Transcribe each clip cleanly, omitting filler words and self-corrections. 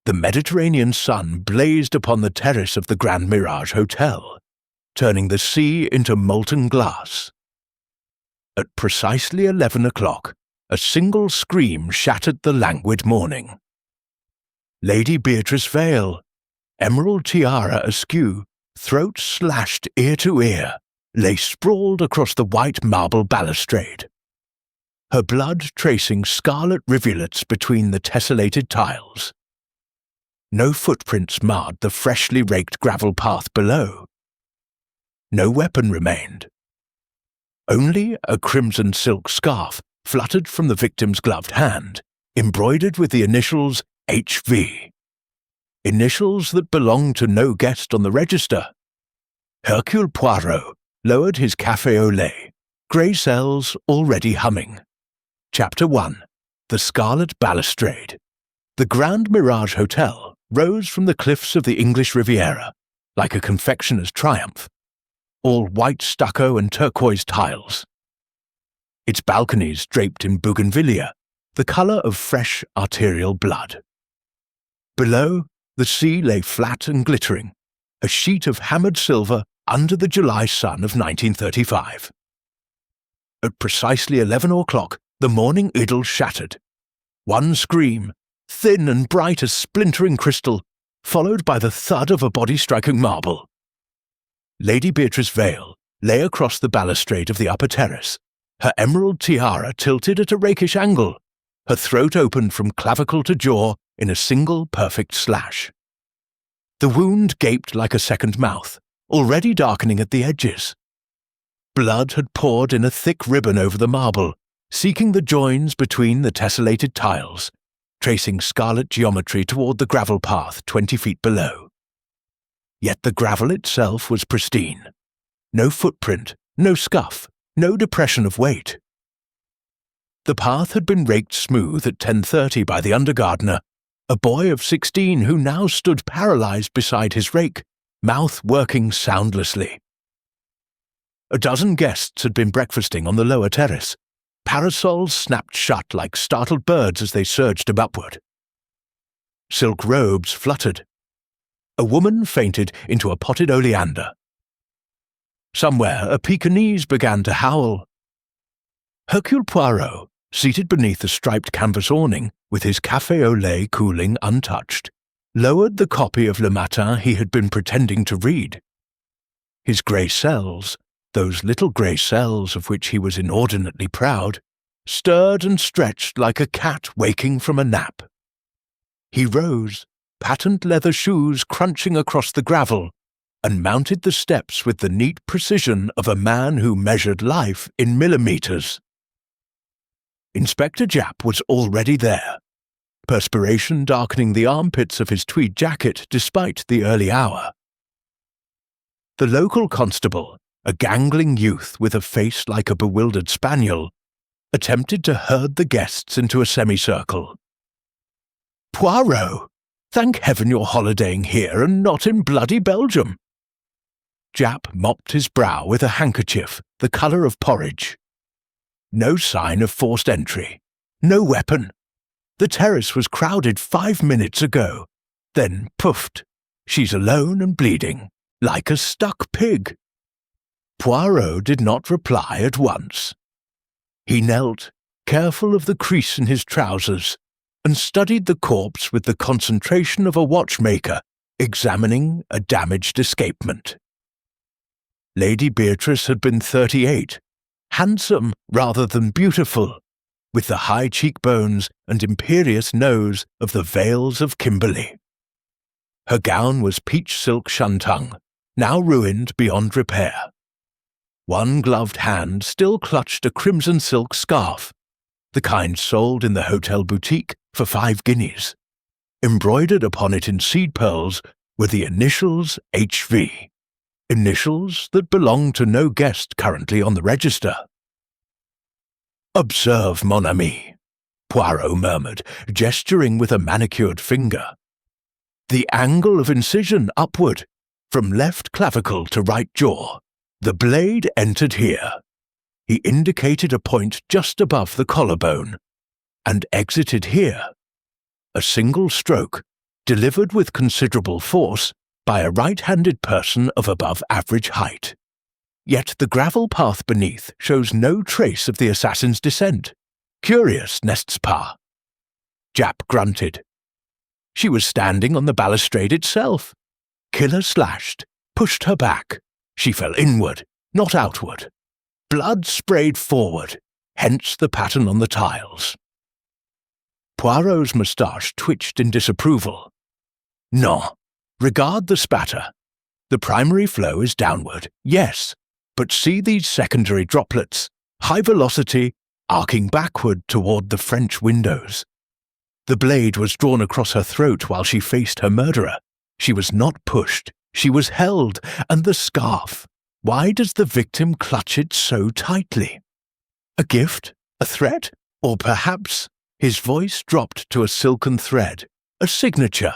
The Mediterranean sun blazed upon the terrace of the Grand Mirage Hotel, turning the sea into molten glass. At precisely 11 o'clock, a single scream shattered the languid morning. Lady Beatrice Vale, emerald tiara askew, throat slashed ear to ear, lay sprawled across the white marble balustrade, her blood tracing scarlet rivulets between the tessellated tiles. No footprints marred the freshly raked gravel path below. No weapon remained. Only a crimson silk scarf fluttered from the victim's gloved hand, embroidered with the initials HV. Initials that belonged to no guest on the register. Hercule Poirot lowered his café au lait, grey cells already humming. Chapter 1. The Scarlet Balustrade. The Grand Mirage Hotel rose from the cliffs of the English Riviera, like a confectioner's triumph, all white stucco and turquoise tiles. Its balconies draped in bougainvillea, the colour of fresh arterial blood. Below, the sea lay flat and glittering, a sheet of hammered silver under the July sun of 1935. At precisely 11 o'clock, the morning idyll shattered. One scream, thin and bright as splintering crystal, followed by the thud of a body striking marble. Lady Beatrice Vale lay across the balustrade of the upper terrace, her emerald tiara tilted at a rakish angle, her throat opened from clavicle to jaw in a single perfect slash. The wound gaped like a second mouth, already darkening at the edges. Blood had poured in a thick ribbon over the marble, seeking the joins between the tessellated tiles, tracing scarlet geometry toward the gravel path 20 feet below. Yet the gravel itself was pristine. No footprint, no scuff, no depression of weight. The path had been raked smooth at 10:30 by the undergardener, a boy of 16 who now stood paralyzed beside his rake, mouth working soundlessly. A dozen guests had been breakfasting on the lower terrace. Parasols snapped shut like startled birds as they surged him upward. Silk robes fluttered. A woman fainted into a potted oleander. Somewhere a Pekingese began to howl. Hercule Poirot, seated beneath a striped canvas awning, with his café au lait cooling untouched, lowered the copy of Le Matin he had been pretending to read. His grey cells, those little grey cells of which he was inordinately proud, stirred and stretched like a cat waking from a nap. He rose, patent leather shoes crunching across the gravel, and mounted the steps with the neat precision of a man who measured life in millimeters. Inspector Japp was already there, perspiration darkening the armpits of his tweed jacket despite the early hour. The local constable, a gangling youth with a face like a bewildered spaniel, attempted to herd the guests into a semicircle. "Poirot! Thank heaven you're holidaying here and not in bloody Belgium." Japp mopped his brow with a handkerchief the colour of porridge. No sign of forced entry. No weapon. The terrace was crowded 5 minutes ago. Then, poofed. She's alone and bleeding, like a stuck pig. Poirot did not reply at once. He knelt, careful of the crease in his trousers, and studied the corpse with the concentration of a watchmaker examining a damaged escapement. Lady Beatrice had been 38, handsome rather than beautiful, with the high cheekbones and imperious nose of the Vales of Kimberley. Her gown was peach silk shantung, now ruined beyond repair. One gloved hand still clutched a crimson silk scarf, the kind sold in the hotel boutique for 5 guineas. Embroidered upon it in seed pearls were the initials HV, initials that belonged to no guest currently on the register. "Observe, mon ami," Poirot murmured, gesturing with a manicured finger. "The angle of incision upward, from left clavicle to right jaw. The blade entered here." He indicated a point just above the collarbone, "and exited here. A single stroke, delivered with considerable force by a right-handed person of above average height. Yet the gravel path beneath shows no trace of the assassin's descent. Curious, n'est-ce pas? Japp grunted. She was standing on the balustrade itself. Killer slashed, pushed her back. She fell inward, not outward. Blood sprayed forward, hence the pattern on the tiles. Poirot's moustache twitched in disapproval. No, regard the spatter. The primary flow is downward, yes, but see these secondary droplets, high velocity, arcing backward toward the French windows. The blade was drawn across her throat while she faced her murderer. She was not pushed, she was held, and the scarf. Why does the victim clutch it so tightly? A gift? A threat? Or perhaps, his voice dropped to a silken thread, a signature.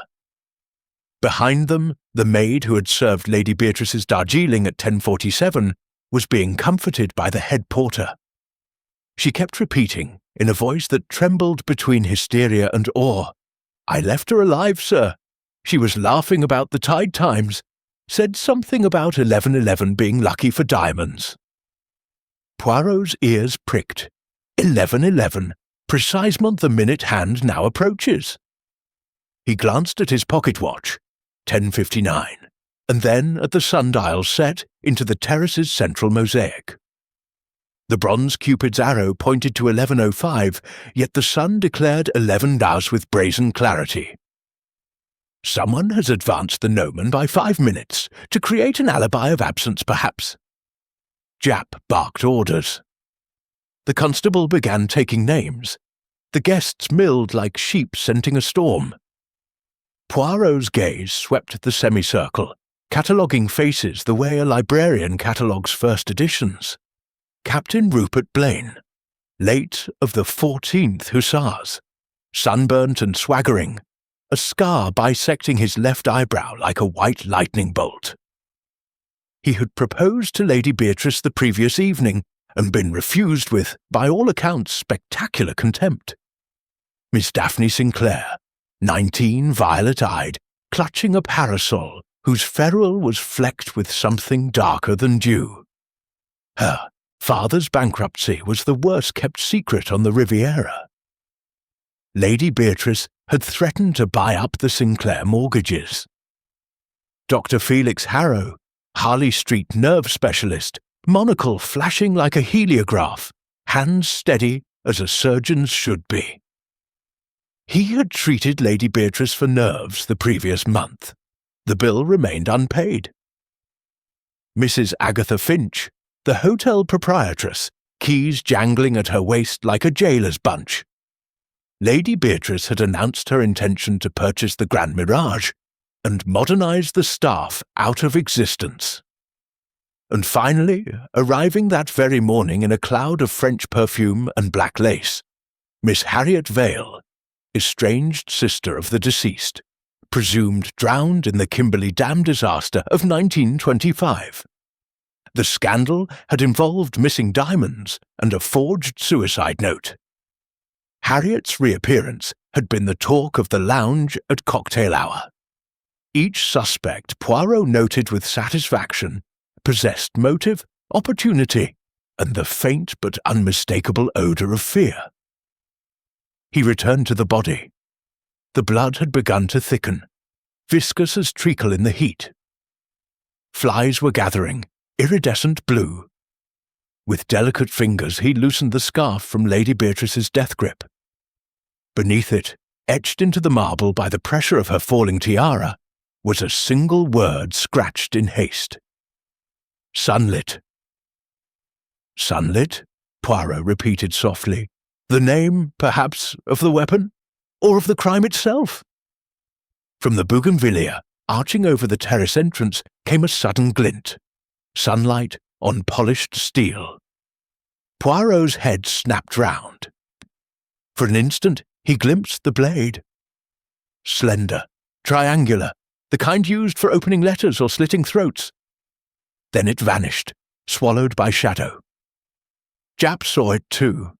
Behind them, the maid who had served Lady Beatrice's Darjeeling at 10:47 was being comforted by the head porter. She kept repeating, in a voice that trembled between hysteria and awe, "I left her alive, sir. She was laughing about the tide times. Said something about 11:11 being lucky for diamonds." Poirot's ears pricked. 11:11, precisement the minute hand now approaches. He glanced at his pocket watch, 10:59, and then at the sundial set into the terrace's central mosaic. The bronze Cupid's arrow pointed to 11:05, yet the sun declared 11 hours with brazen clarity. Someone has advanced the gnomon by 5 minutes, to create an alibi of absence perhaps. Japp barked orders. The constable began taking names. The guests milled like sheep scenting a storm. Poirot's gaze swept the semicircle, cataloguing faces the way a librarian catalogues first editions. Captain Rupert Blaine, late of the 14th Hussars, sunburnt and swaggering, a scar bisecting his left eyebrow like a white lightning bolt. He had proposed to Lady Beatrice the previous evening and been refused with, by all accounts, spectacular contempt. Miss Daphne Sinclair, 19, violet-eyed, clutching a parasol whose ferrule was flecked with something darker than dew. Her father's bankruptcy was the worst-kept secret on the Riviera. Lady Beatrice had threatened to buy up the Sinclair mortgages. Dr. Felix Harrow, Harley Street nerve specialist, monocle flashing like a heliograph, hands steady as a surgeon's should be. He had treated Lady Beatrice for nerves the previous month. The bill remained unpaid. Mrs. Agatha Finch, the hotel proprietress, keys jangling at her waist like a jailer's bunch. Lady Beatrice had announced her intention to purchase the Grand Mirage and modernize the staff out of existence. And finally, arriving that very morning in a cloud of French perfume and black lace, Miss Harriet Vale, estranged sister of the deceased, presumed drowned in the Kimberley Dam disaster of 1925. The scandal had involved missing diamonds and a forged suicide note. Harriet's reappearance had been the talk of the lounge at cocktail hour. Each suspect, Poirot noted with satisfaction, possessed motive, opportunity, and the faint but unmistakable odour of fear. He returned to the body. The blood had begun to thicken, viscous as treacle in the heat. Flies were gathering, iridescent blue. With delicate fingers he loosened the scarf from Lady Beatrice's death grip. Beneath it, etched into the marble by the pressure of her falling tiara, was a single word scratched in haste. Sunlit. Sunlit? Poirot repeated softly. The name, perhaps, of the weapon? Or of the crime itself? From the bougainvillea, arching over the terrace entrance, came a sudden glint. Sunlight on polished steel. Poirot's head snapped round. For an instant, he glimpsed the blade. Slender, triangular, the kind used for opening letters or slitting throats. Then it vanished, swallowed by shadow. Japp saw it too.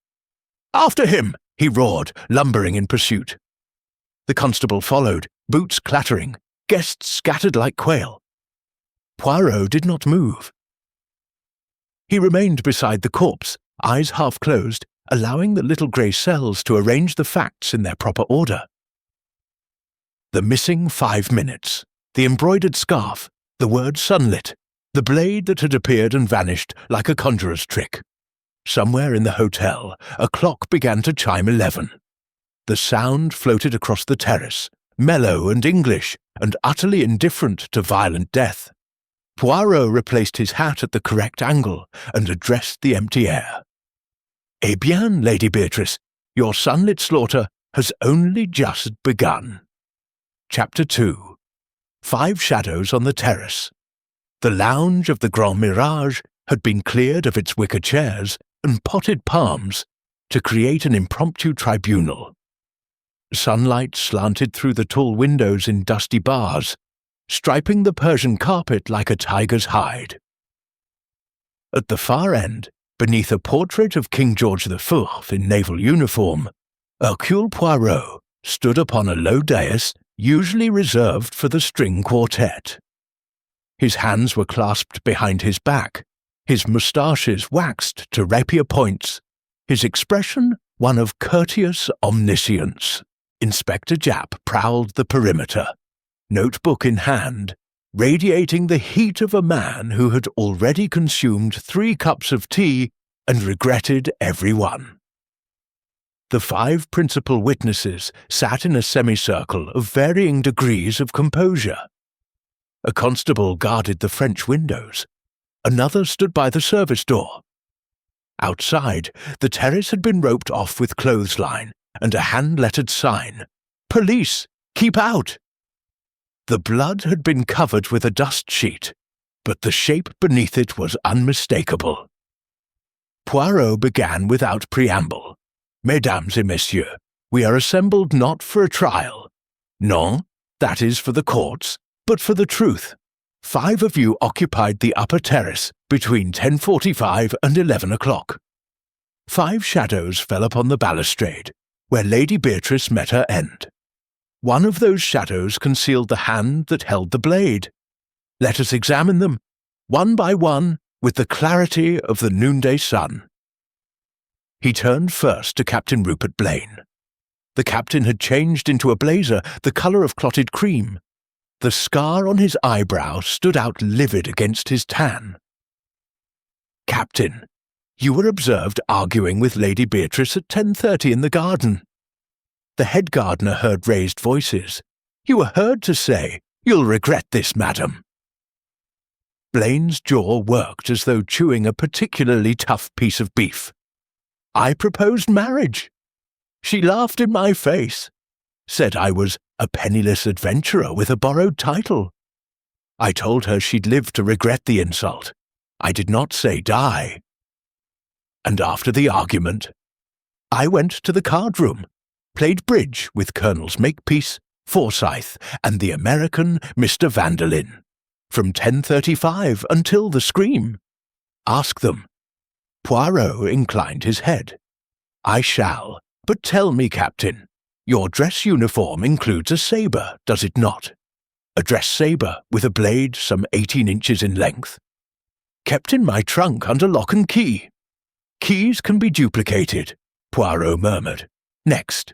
"After him!" he roared, lumbering in pursuit. The constable followed, boots clattering, guests scattered like quail. Poirot did not move. He remained beside the corpse, eyes half closed, allowing the little grey cells to arrange the facts in their proper order. The missing 5 minutes, the embroidered scarf, the word sunlit, the blade that had appeared and vanished like a conjurer's trick. Somewhere in the hotel, a clock began to chime 11. The sound floated across the terrace, mellow and English, and utterly indifferent to violent death. Poirot replaced his hat at the correct angle and addressed the empty air. "Eh bien, Lady Beatrice, your sunlit slaughter has only just begun." Chapter 2. 5 shadows on the terrace. The lounge of the Grand Mirage had been cleared of its wicker chairs and potted palms to create an impromptu tribunal. Sunlight slanted through the tall windows in dusty bars, striping the Persian carpet like a tiger's hide. At the far end, beneath a portrait of King George IV in naval uniform, Hercule Poirot stood upon a low dais usually reserved for the string quartet. His hands were clasped behind his back, his moustaches waxed to rapier points, his expression one of courteous omniscience. Inspector Japp prowled the perimeter, notebook in hand, radiating the heat of a man who had already consumed 3 cups of tea and regretted every one. The 5 principal witnesses sat in a semicircle of varying degrees of composure. A constable guarded the French windows. Another stood by the service door. Outside, the terrace had been roped off with clothesline and a hand-lettered sign, "Police, keep out!" The blood had been covered with a dust sheet, but the shape beneath it was unmistakable. Poirot began without preamble. "Mesdames et messieurs, we are assembled not for a trial. Non, that is for the courts, but for the truth. 5 of you occupied the upper terrace between 10:45 and 11 o'clock. 5 shadows fell upon the balustrade, where Lady Beatrice met her end. One of those shadows concealed the hand that held the blade. Let us examine them, one by one, with the clarity of the noonday sun." He turned first to Captain Rupert Blaine. The captain had changed into a blazer the colour of clotted cream. The scar on his eyebrow stood out livid against his tan. "Captain, you were observed arguing with Lady Beatrice at 10:30 in the garden." The head gardener heard raised voices. "You were heard to say, 'You'll regret this, madam.'" Blaine's jaw worked as though chewing a particularly tough piece of beef. "I proposed marriage. She laughed in my face, said I was a penniless adventurer with a borrowed title. I told her she'd live to regret the insult. I did not say die. And after the argument, I went to the card room, played bridge with Colonels Makepeace, Forsyth, and the American Mr. Vanderlyn, from 10:35 until the scream. Ask them." Poirot inclined his head. "I shall, but tell me, Captain, your dress uniform includes a sabre, does it not? A dress sabre with a blade some 18 inches in length. Kept in my trunk under lock and key." "Keys can be duplicated," Poirot murmured. "Next."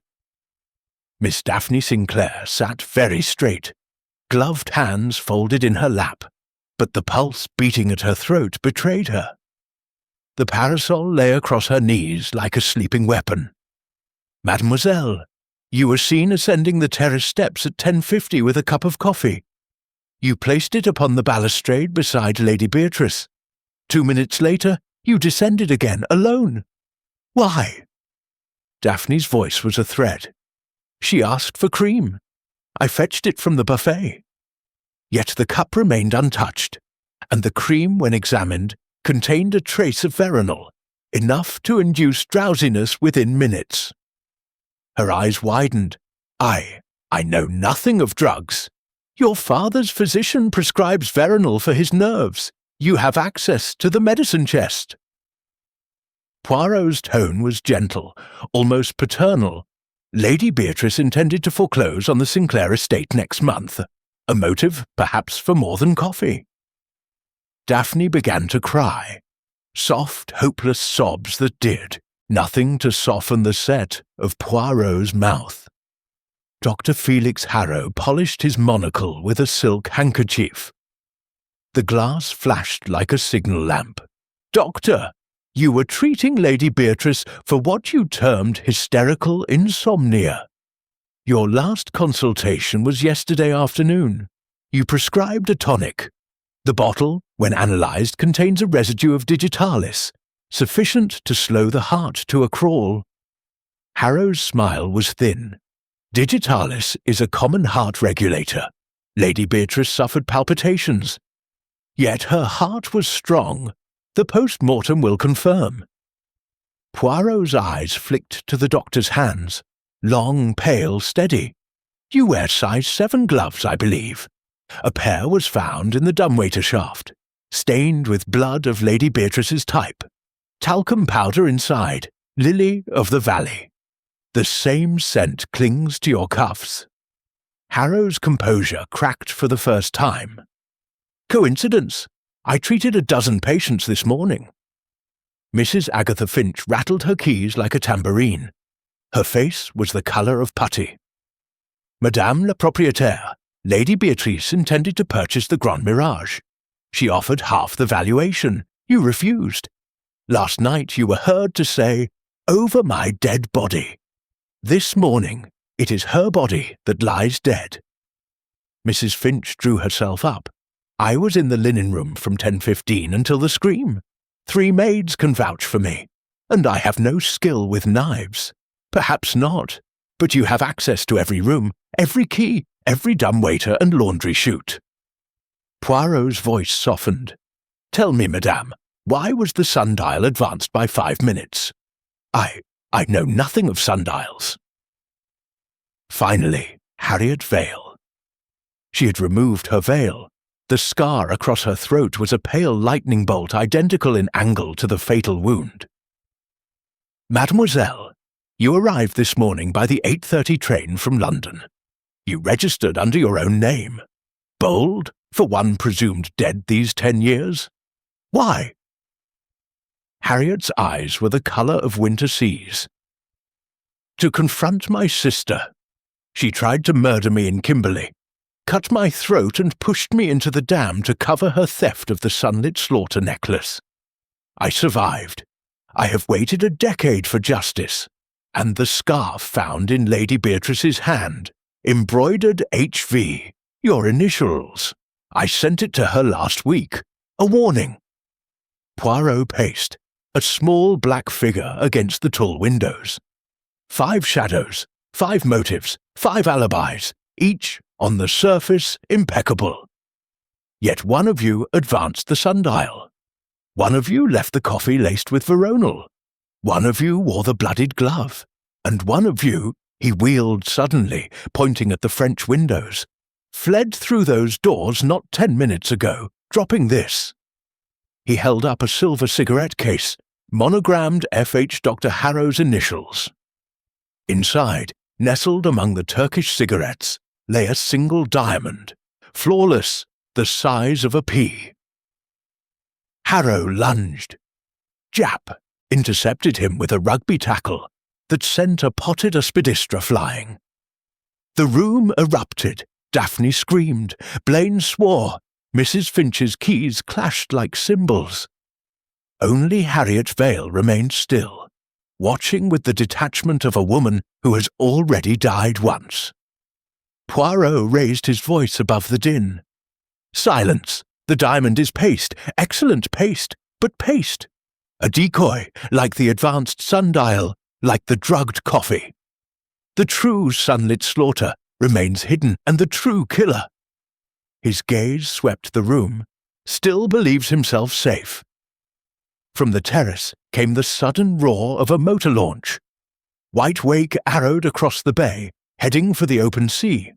Miss Daphne Sinclair sat very straight, gloved hands folded in her lap, but the pulse beating at her throat betrayed her. The parasol lay across her knees like a sleeping weapon. "Mademoiselle, you were seen ascending the terrace steps at 10:50 with a cup of coffee. You placed it upon the balustrade beside Lady Beatrice. 2 minutes later, you descended again, alone. Why?" Daphne's voice was a thread. "She asked for cream. I fetched it from the buffet." Yet the cup remained untouched, and the cream, when examined, contained a trace of veronal, enough to induce drowsiness within minutes. Her eyes widened. I know nothing of drugs. Your father's physician prescribes veronal for his nerves. You have access to the medicine chest." Poirot's tone was gentle, almost paternal, Lady Beatrice intended to foreclose on the Sinclair estate next month, a motive perhaps for more than coffee. Daphne began to cry, soft, hopeless sobs that did nothing to soften the set of Poirot's mouth. Dr. Felix Harrow polished his monocle with a silk handkerchief. The glass flashed like a signal lamp. "Doctor, you were treating Lady Beatrice for what you termed hysterical insomnia. Your last consultation was yesterday afternoon. You prescribed a tonic. The bottle, when analysed, contains a residue of digitalis, sufficient to slow the heart to a crawl." Harrow's smile was thin. Digitalis is a common heart regulator. Lady Beatrice suffered palpitations. Yet her heart was strong. The post-mortem will confirm. Poirot's eyes flicked to the doctor's hands. Long, pale, steady. "You wear size 7 gloves, I believe." A pair was found in the dumbwaiter shaft, stained with blood of Lady Beatrice's type. Talcum powder inside, lily of the valley. The same scent clings to your cuffs. Harrow's composure cracked for the first time. "Coincidence. I treated a dozen patients this morning." Mrs. Agatha Finch rattled her keys like a tambourine. Her face was the colour of putty. "Madame la propriétaire, Lady Beatrice intended to purchase the Grand Mirage. She offered half the valuation. You refused. Last night you were heard to say, 'Over my dead body.' This morning it is her body that lies dead." Mrs. Finch drew herself up. "I was in the linen room from 10:15 until the scream. 3 maids can vouch for me, and I have no skill with knives. Perhaps not, but you have access to every room, every key, every dumbwaiter and laundry chute." Poirot's voice softened. "Tell me, madame, why was the sundial advanced by 5 minutes? I know nothing of sundials." Finally, Harriet Vale. She had removed her veil. The scar across her throat was a pale lightning bolt identical in angle to the fatal wound. "Mademoiselle, you arrived this morning by the 8:30 train from London. You registered under your own name. Bold, for one presumed dead these 10 years. Why?" Harriet's eyes were the colour of winter seas. "To confront my sister. She tried to murder me in Kimberley, cut my throat and pushed me into the dam to cover her theft of the Sunlit Slaughter necklace. I survived. I have waited a decade for justice, and the scarf found in Lady Beatrice's hand, embroidered HV, your initials. I sent it to her last week. A warning." Poirot paced, a small black figure against the tall windows. 5 shadows, 5 motives, 5 alibis, each, on the surface, impeccable. Yet one of you advanced the sundial. One of you left the coffee laced with veronal. One of you wore the bloodied glove. And one of you, he wheeled suddenly, pointing at the French windows, fled through those doors not 10 minutes ago, dropping this. He held up a silver cigarette case, monogrammed F.H. Dr. Harrow's initials. Inside, nestled among the Turkish cigarettes, lay a single diamond, flawless, the size of a pea. Harrow lunged. Jap intercepted him with a rugby tackle that sent a potted aspidistra flying. The room erupted. Daphne screamed. Blaine swore. Mrs. Finch's keys clashed like cymbals. Only Harriet Vale remained still, watching with the detachment of a woman who has already died once. Poirot raised his voice above the din. "Silence! The diamond is paste, excellent paste, but paste. A decoy, like the advanced sundial, like the drugged coffee. The true Sunlit Slaughter remains hidden, and the true killer." His gaze swept the room, still believes himself safe. From the terrace came the sudden roar of a motor launch. White wake arrowed across the bay, heading for the open sea.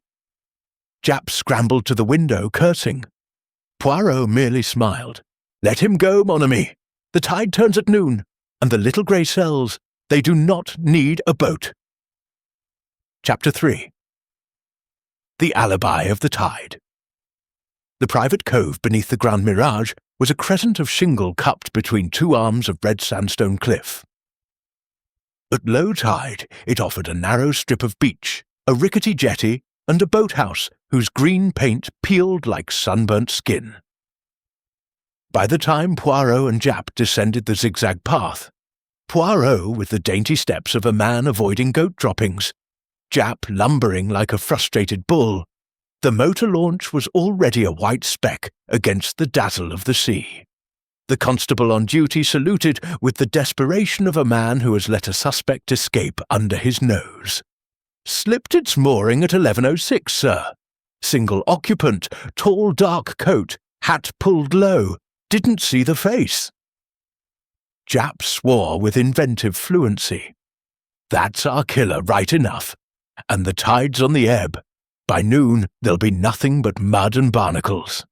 Jap scrambled to the window, cursing. Poirot merely smiled. "Let him go, mon ami. The tide turns at noon, and the little grey cells, they do not need a boat." Chapter 3. The Alibi of the Tide. The private cove beneath the Grand Mirage was a crescent of shingle cupped between two arms of red sandstone cliff. At low tide, it offered a narrow strip of beach, a rickety jetty, and a boathouse whose green paint peeled like sunburnt skin. By the time Poirot and Japp descended the zigzag path, Poirot with the dainty steps of a man avoiding goat droppings, Japp lumbering like a frustrated bull, the motor launch was already a white speck against the dazzle of the sea. The constable on duty saluted with the desperation of a man who has let a suspect escape under his nose. "Slipped its mooring at 11:06, sir. Single occupant, tall dark coat, hat pulled low, didn't see the face." Japp swore with inventive fluency. "That's our killer right enough. And the tide's on the ebb. By noon, there'll be nothing but mud and barnacles."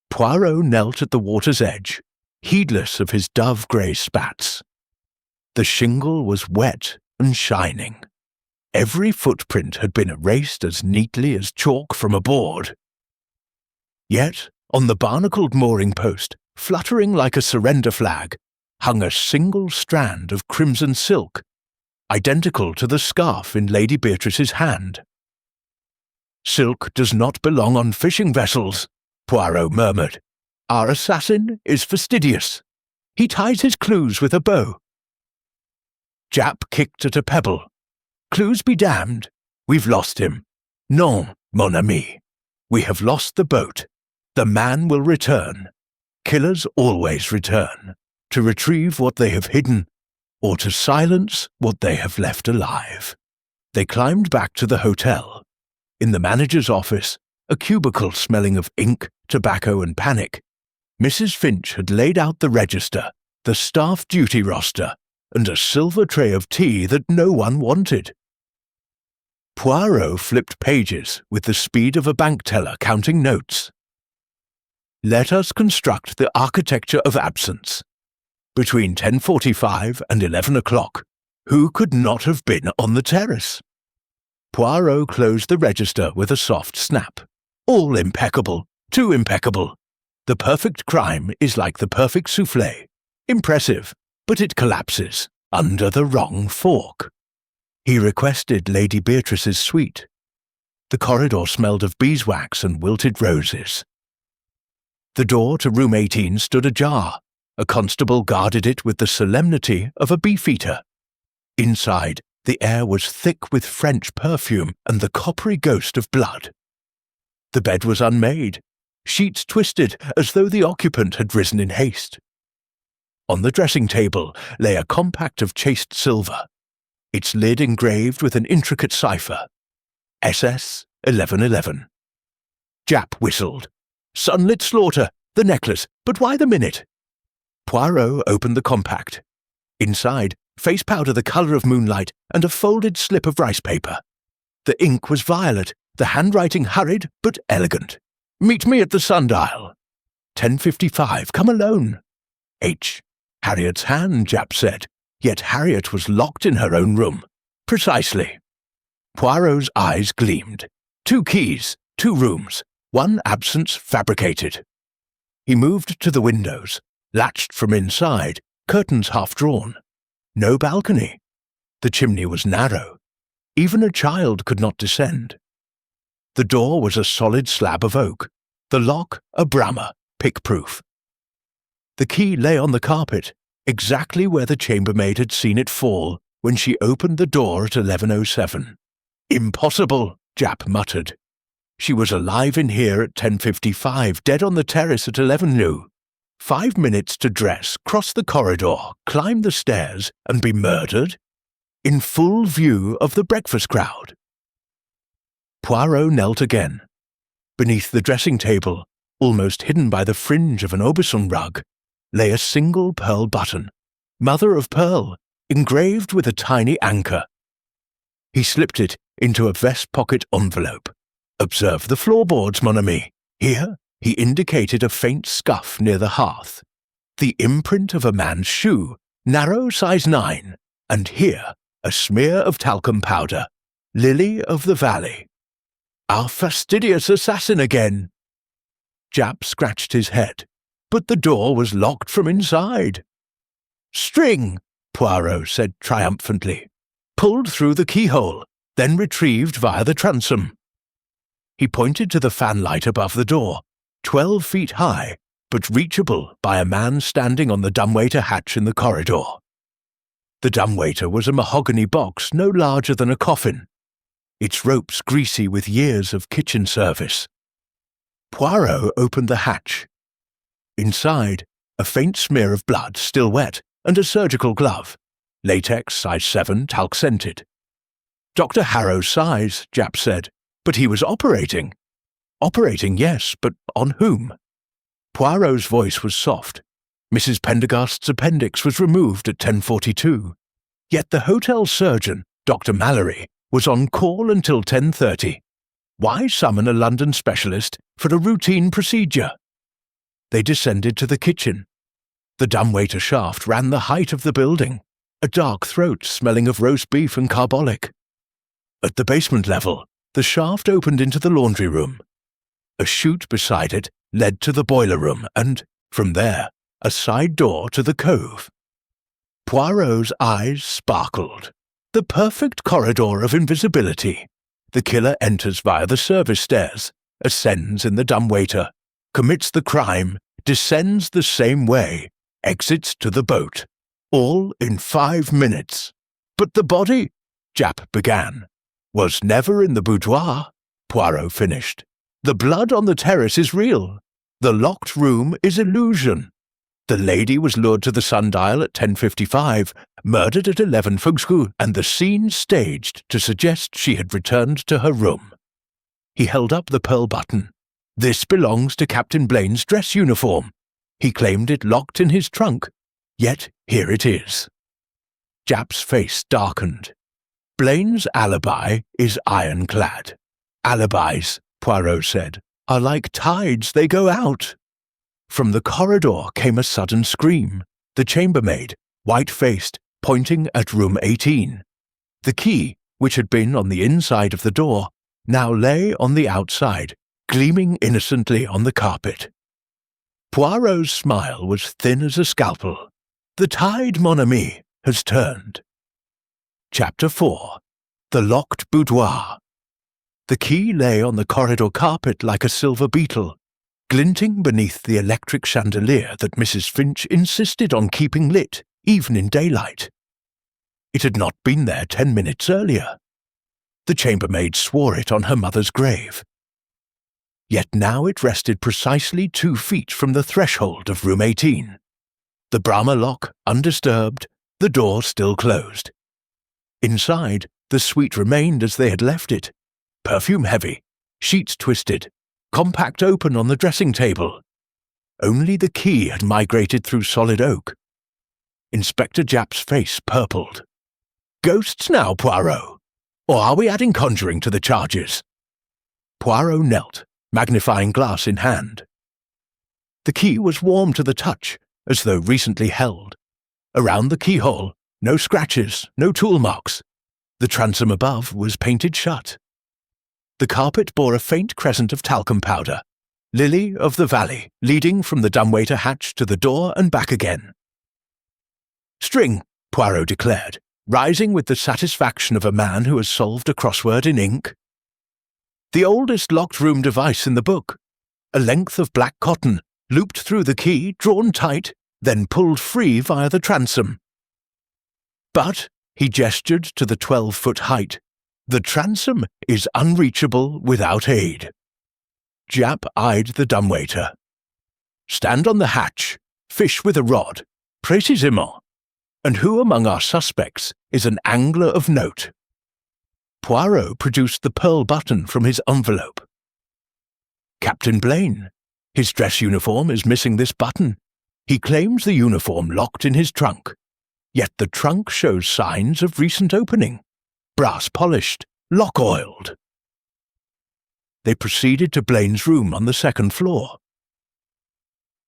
Poirot knelt at the water's edge, heedless of his dove-grey spats. The shingle was wet and shining. Every footprint had been erased as neatly as chalk from a board. Yet, on the barnacled mooring post, fluttering like a surrender flag, hung a single strand of crimson silk, identical to the scarf in Lady Beatrice's hand. "Silk does not belong on fishing vessels," Poirot murmured. "Our assassin is fastidious. He ties his clues with a bow." Japp kicked at a pebble. "Clues be damned. We've lost him. Non, mon ami. We have lost the boat. The man will return. Killers always return, to retrieve what they have hidden, or to silence what they have left alive." They climbed back to the hotel. In the manager's office, a cubicle smelling of ink, tobacco and panic, Mrs. Finch had laid out the register, the staff duty roster, and a silver tray of tea that no one wanted. Poirot flipped pages with the speed of a bank teller counting notes. "Let us construct the architecture of absence. Between 10:45 and 11 o'clock, who could not have been on the terrace?" Poirot closed the register with a soft snap. "All impeccable, too impeccable. The perfect crime is like the perfect soufflé. Impressive, but it collapses under the wrong fork." He requested Lady Beatrice's suite. The corridor smelled of beeswax and wilted roses. The door to room 18 stood ajar. A constable guarded it with the solemnity of a beefeater. Inside, the air was thick with French perfume and the coppery ghost of blood. The bed was unmade, sheets twisted as though the occupant had risen in haste. On the dressing table lay a compact of chased silver, its lid engraved with an intricate cipher, SS 1111. Japp whistled. "Sunlit Slaughter, the necklace, but why the minute?" Poirot opened the compact. Inside, face powder the colour of moonlight and a folded slip of rice paper. The ink was violet, the handwriting hurried but elegant. "Meet me at the sundial. 10:55, come alone." H. Harriet's hand, Japp said, yet Harriet was locked in her own room. "Precisely." Poirot's eyes gleamed. 2 keys, 2 rooms, 1 absence fabricated. He moved to the windows, latched from inside, curtains half drawn. No balcony. The chimney was narrow. Even a child could not descend. The door was a solid slab of oak, the lock a Bramah, pick-proof. The key lay on the carpet, exactly where the chambermaid had seen it fall when she opened the door at 11:07. "Impossible," Japp muttered. "She was alive in here at 10:55, dead on the terrace at 11 new. 5 minutes to dress, cross the corridor, climb the stairs, and be murdered? In full view of the breakfast crowd." Poirot knelt again. Beneath the dressing table, almost hidden by the fringe of an Aubusson rug, lay a single pearl button, mother of pearl, engraved with a tiny anchor. He slipped it into a vest pocket envelope. "Observe the floorboards, mon ami. Here," he indicated a faint scuff near the hearth. "The imprint of a man's shoe, narrow, size 9, and here a smear of talcum powder, Lily of the Valley. Our fastidious assassin again. Japp scratched his head, but the door was locked from inside. String, Poirot said triumphantly, pulled through the keyhole, then retrieved via the transom. He pointed to the fanlight above the door, 12 feet high, but reachable by a man standing on the dumbwaiter hatch in the corridor. The dumbwaiter was a mahogany box no larger than a coffin, its ropes greasy with years of kitchen service. Poirot opened the hatch. Inside, a faint smear of blood, still wet, and a surgical glove, latex size 7, talc-scented. Dr. Harrow's size, Japp said, but he was operating. Operating, yes, but on whom? Poirot's voice was soft. Mrs. Pendergast's appendix was removed at 10:42. Yet the hotel surgeon, Dr. Mallory, was on call until 10:30. Why summon a London specialist for a routine procedure? They descended to the kitchen. The dumbwaiter shaft ran the height of the building, a dark throat smelling of roast beef and carbolic. At the basement level, the shaft opened into the laundry room. A chute beside it led to the boiler room and, from there, a side door to the cove. Poirot's eyes sparkled. The perfect corridor of invisibility. The killer enters via the service stairs, ascends in the dumbwaiter, commits the crime, descends the same way, exits to the boat. All in 5 minutes. But the body, Japp began, was never in the boudoir, Poirot finished. The blood on the terrace is real. The locked room is illusion. The lady was lured to the sundial at 10:55, murdered at 11 Fouxrue, and the scene staged to suggest she had returned to her room. He held up the pearl button. This belongs to Captain Blaine's dress uniform. He claimed it locked in his trunk, yet here it is. Japp's face darkened. Blaine's alibi is ironclad. Alibis, Poirot said, are like tides, they go out. From the corridor came a sudden scream, the chambermaid, white-faced, pointing at room 18. The key, which had been on the inside of the door, now lay on the outside, gleaming innocently on the carpet. Poirot's smile was thin as a scalpel. The tide, mon ami, has turned. Chapter 4. The Locked Boudoir. The key lay on the corridor carpet like a silver beetle, glinting beneath the electric chandelier that Mrs. Finch insisted on keeping lit, even in daylight. It had not been there 10 minutes earlier. The chambermaid swore it on her mother's grave. Yet now it rested precisely 2 feet from the threshold of room 18. The Bramah lock undisturbed, the door still closed. Inside, the suite remained as they had left it, perfume-heavy, sheets twisted, compact open on the dressing table. Only the key had migrated through solid oak. Inspector Japp's face purpled. Ghosts now, Poirot? Or are we adding conjuring to the charges? Poirot knelt, magnifying glass in hand. The key was warm to the touch, as though recently held. Around the keyhole, no scratches, no tool marks. The transom above was painted shut. The carpet bore a faint crescent of talcum powder, Lily of the Valley, leading from the dumbwaiter hatch to the door and back again. String, Poirot declared, rising with the satisfaction of a man who has solved a crossword in ink. The oldest locked room device in the book. A length of black cotton, looped through the key, drawn tight, then pulled free via the transom. But, he gestured to the 12-foot height, the transom is unreachable without aid. Japp eyed the dumbwaiter. Stand on the hatch, fish with a rod, précisément. And who among our suspects is an angler of note? Poirot produced the pearl button from his envelope. Captain Blaine. His dress uniform is missing this button. He claims the uniform locked in his trunk. Yet the trunk shows signs of recent opening. Brass polished, lock oiled. They proceeded to Blaine's room on the second floor.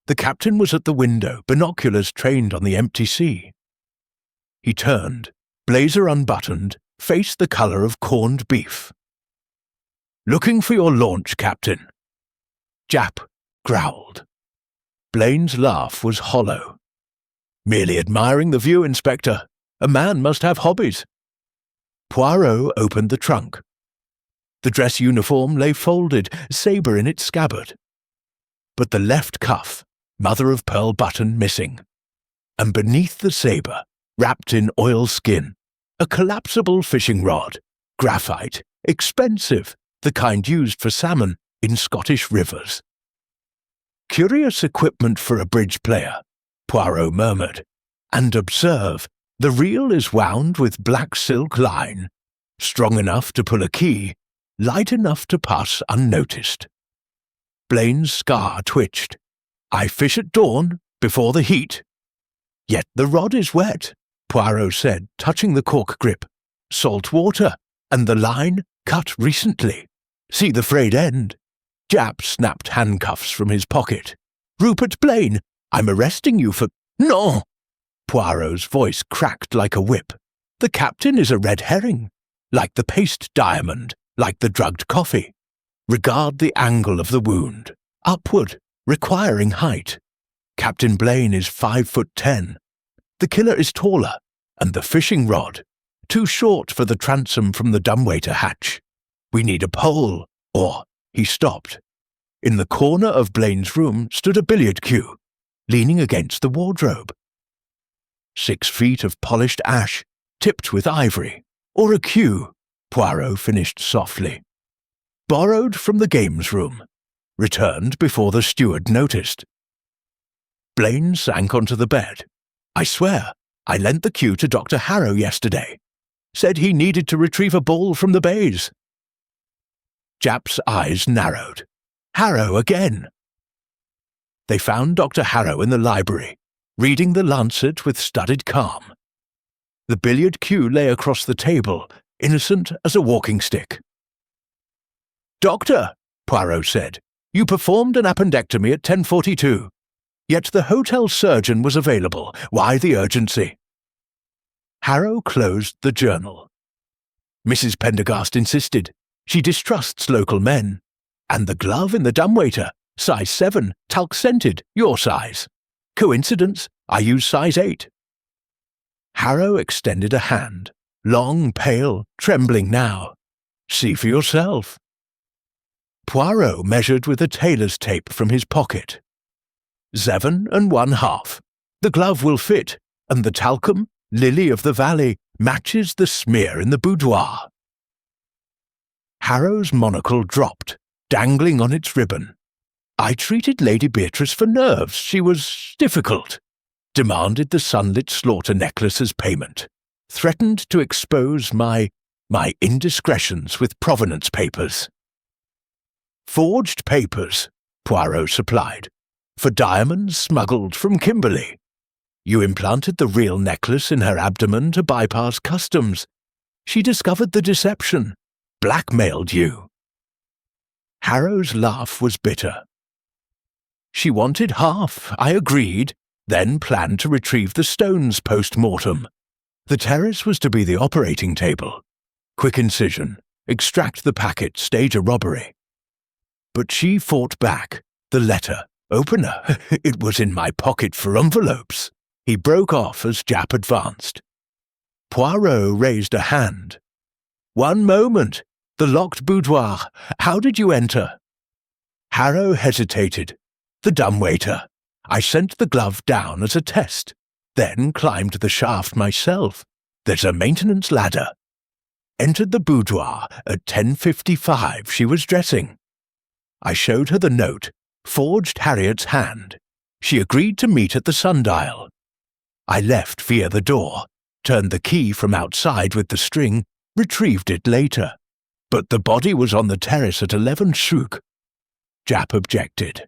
The captain was at the window, binoculars trained on the empty sea. He turned, blazer unbuttoned, face the colour of corned beef. "Looking for your launch, Captain." Japp growled. Blaine's laugh was hollow. "Merely admiring the view, Inspector. A man must have hobbies." Poirot opened the trunk. The dress uniform lay folded, sabre in its scabbard. But the left cuff, mother-of-pearl button missing. And beneath the sabre, wrapped in oilskin, a collapsible fishing rod, graphite, expensive, the kind used for salmon in Scottish rivers. "Curious equipment for a bridge player," Poirot murmured. "And observe, the reel is wound with black silk line, strong enough to pull a key, light enough to pass unnoticed." Blaine's scar twitched. "I fish at dawn, before the heat." "Yet the rod is wet," Poirot said, touching the cork grip. "Salt water, and the line cut recently. See the frayed end." Japp snapped handcuffs from his pocket. "Rupert Blaine, I'm arresting you for—" "No!" Poirot's voice cracked like a whip. "The captain is a red herring, like the paste diamond, like the drugged coffee. Regard the angle of the wound, upward, requiring height. Captain Blaine is 5'10". The killer is taller, and the fishing rod, too short for the transom from the dumbwaiter hatch. We need a pole, or—" He stopped. In the corner of Blaine's room stood a billiard cue, leaning against the wardrobe. 6 feet of polished ash, tipped with ivory, or a cue, Poirot finished softly. Borrowed from the games room, returned before the steward noticed. Blaine sank onto the bed. "I swear, I lent the cue to Dr. Harrow yesterday. Said he needed to retrieve a ball from the bays." Japp's eyes narrowed. "Harrow again." They found Dr. Harrow in the library, reading the Lancet with studied calm. The billiard cue lay across the table, innocent as a walking stick. "Doctor," Poirot said, "you performed an appendectomy at 10:42. Yet the hotel surgeon was available. Why the urgency?" Harrow closed the journal. "Mrs. Pendergast insisted. She distrusts local men. And the glove in the dumbwaiter, size 7, talc-scented, your size. Coincidence? I use size 8. Harrow extended a hand, long, pale, trembling now. "See for yourself." Poirot measured with a tailor's tape from his pocket. 7 1/2. The glove will fit, and the talcum, lily of the valley, matches the smear in the boudoir. Harrow's monocle dropped, dangling on its ribbon. "I treated Lady Beatrice for nerves. She was difficult. Demanded the Sunlit Slaughter necklace as payment. Threatened to expose my indiscretions with provenance papers." "Forged papers," Poirot supplied, "for diamonds smuggled from Kimberley. You implanted the real necklace in her abdomen to bypass customs. She discovered the deception, blackmailed you." Harrow's laugh was bitter. "She wanted half, I agreed, then planned to retrieve the stones post-mortem. The terrace was to be the operating table. Quick incision, extract the packet, stage a robbery. But she fought back. The letter, opener, it was in my pocket for envelopes." He broke off as Japp advanced. Poirot raised a hand. "One moment. The locked boudoir. How did you enter?" Harrow hesitated. "The dumbwaiter. I sent the glove down as a test, then climbed the shaft myself. There's a maintenance ladder. Entered the boudoir at 10:55. She was dressing. I showed her the note, forged Harriet's hand. She agreed to meet at the sundial. I left via the door, turned the key from outside with the string, retrieved it later. But the body was on the terrace at 11 Shrook." Japp objected.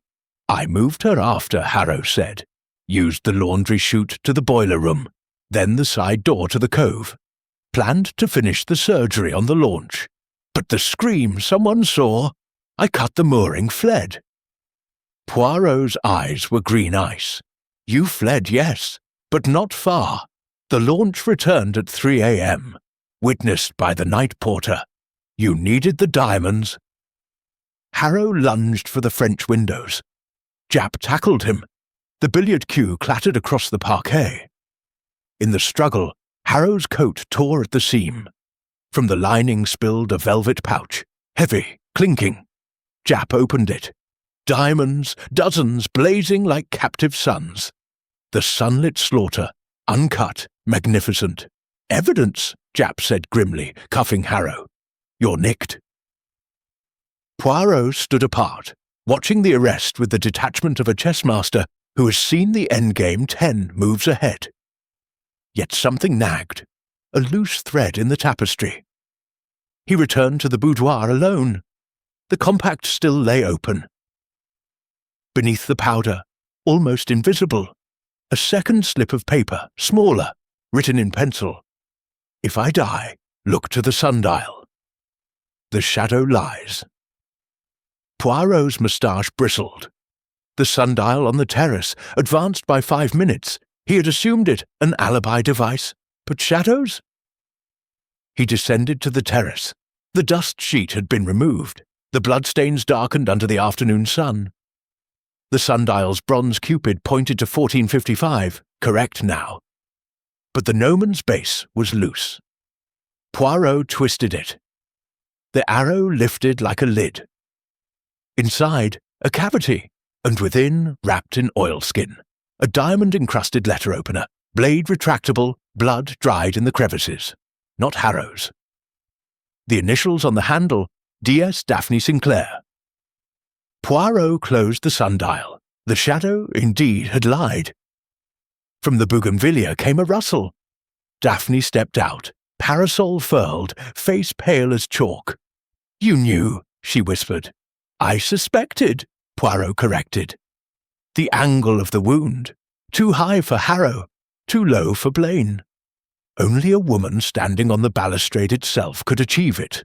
"I moved her after," Harrow said. "Used the laundry chute to the boiler room, then the side door to the cove. Planned to finish the surgery on the launch. But the scream someone saw. I cut the mooring, fled." Poirot's eyes were green ice. "You fled, yes, but not far. The launch returned at 3 a.m. witnessed by the night porter. You needed the diamonds. Harrow lunged for the French windows. Japp tackled him. The billiard cue clattered across the parquet. In the struggle, Harrow's coat tore at the seam. From the lining spilled a velvet pouch, heavy, clinking. Japp opened it. Diamonds, dozens blazing like captive suns. The Sunlit Slaughter, uncut, magnificent. Evidence, Japp said grimly, cuffing Harrow. You're nicked. Poirot stood apart, watching the arrest with the detachment of a chessmaster who has seen the endgame 10 moves ahead. Yet something nagged, a loose thread in the tapestry. He returned to the boudoir alone. The compact still lay open. Beneath the powder, almost invisible, a second slip of paper, smaller, written in pencil. If I die, look to the sundial. The shadow lies. Poirot's moustache bristled. The sundial on the terrace, advanced by 5 minutes. He had assumed it an alibi device, but shadows? He descended to the terrace. The dust sheet had been removed. The bloodstains darkened under the afternoon sun. The sundial's bronze cupid pointed to 1455, correct now. But the gnomon's base was loose. Poirot twisted it. The arrow lifted like a lid. Inside, a cavity, and within, wrapped in oilskin, a diamond-encrusted letter opener, blade retractable, blood dried in the crevices. Not Harrow's. The initials on the handle, D.S. Daphne Sinclair. Poirot closed the sundial. The shadow, indeed, had lied. From the bougainvillea came a rustle. Daphne stepped out, parasol furled, face pale as chalk. You knew, she whispered. I suspected, Poirot corrected. The angle of the wound. Too high for Harrow, too low for Blaine. Only a woman standing on the balustrade itself could achieve it.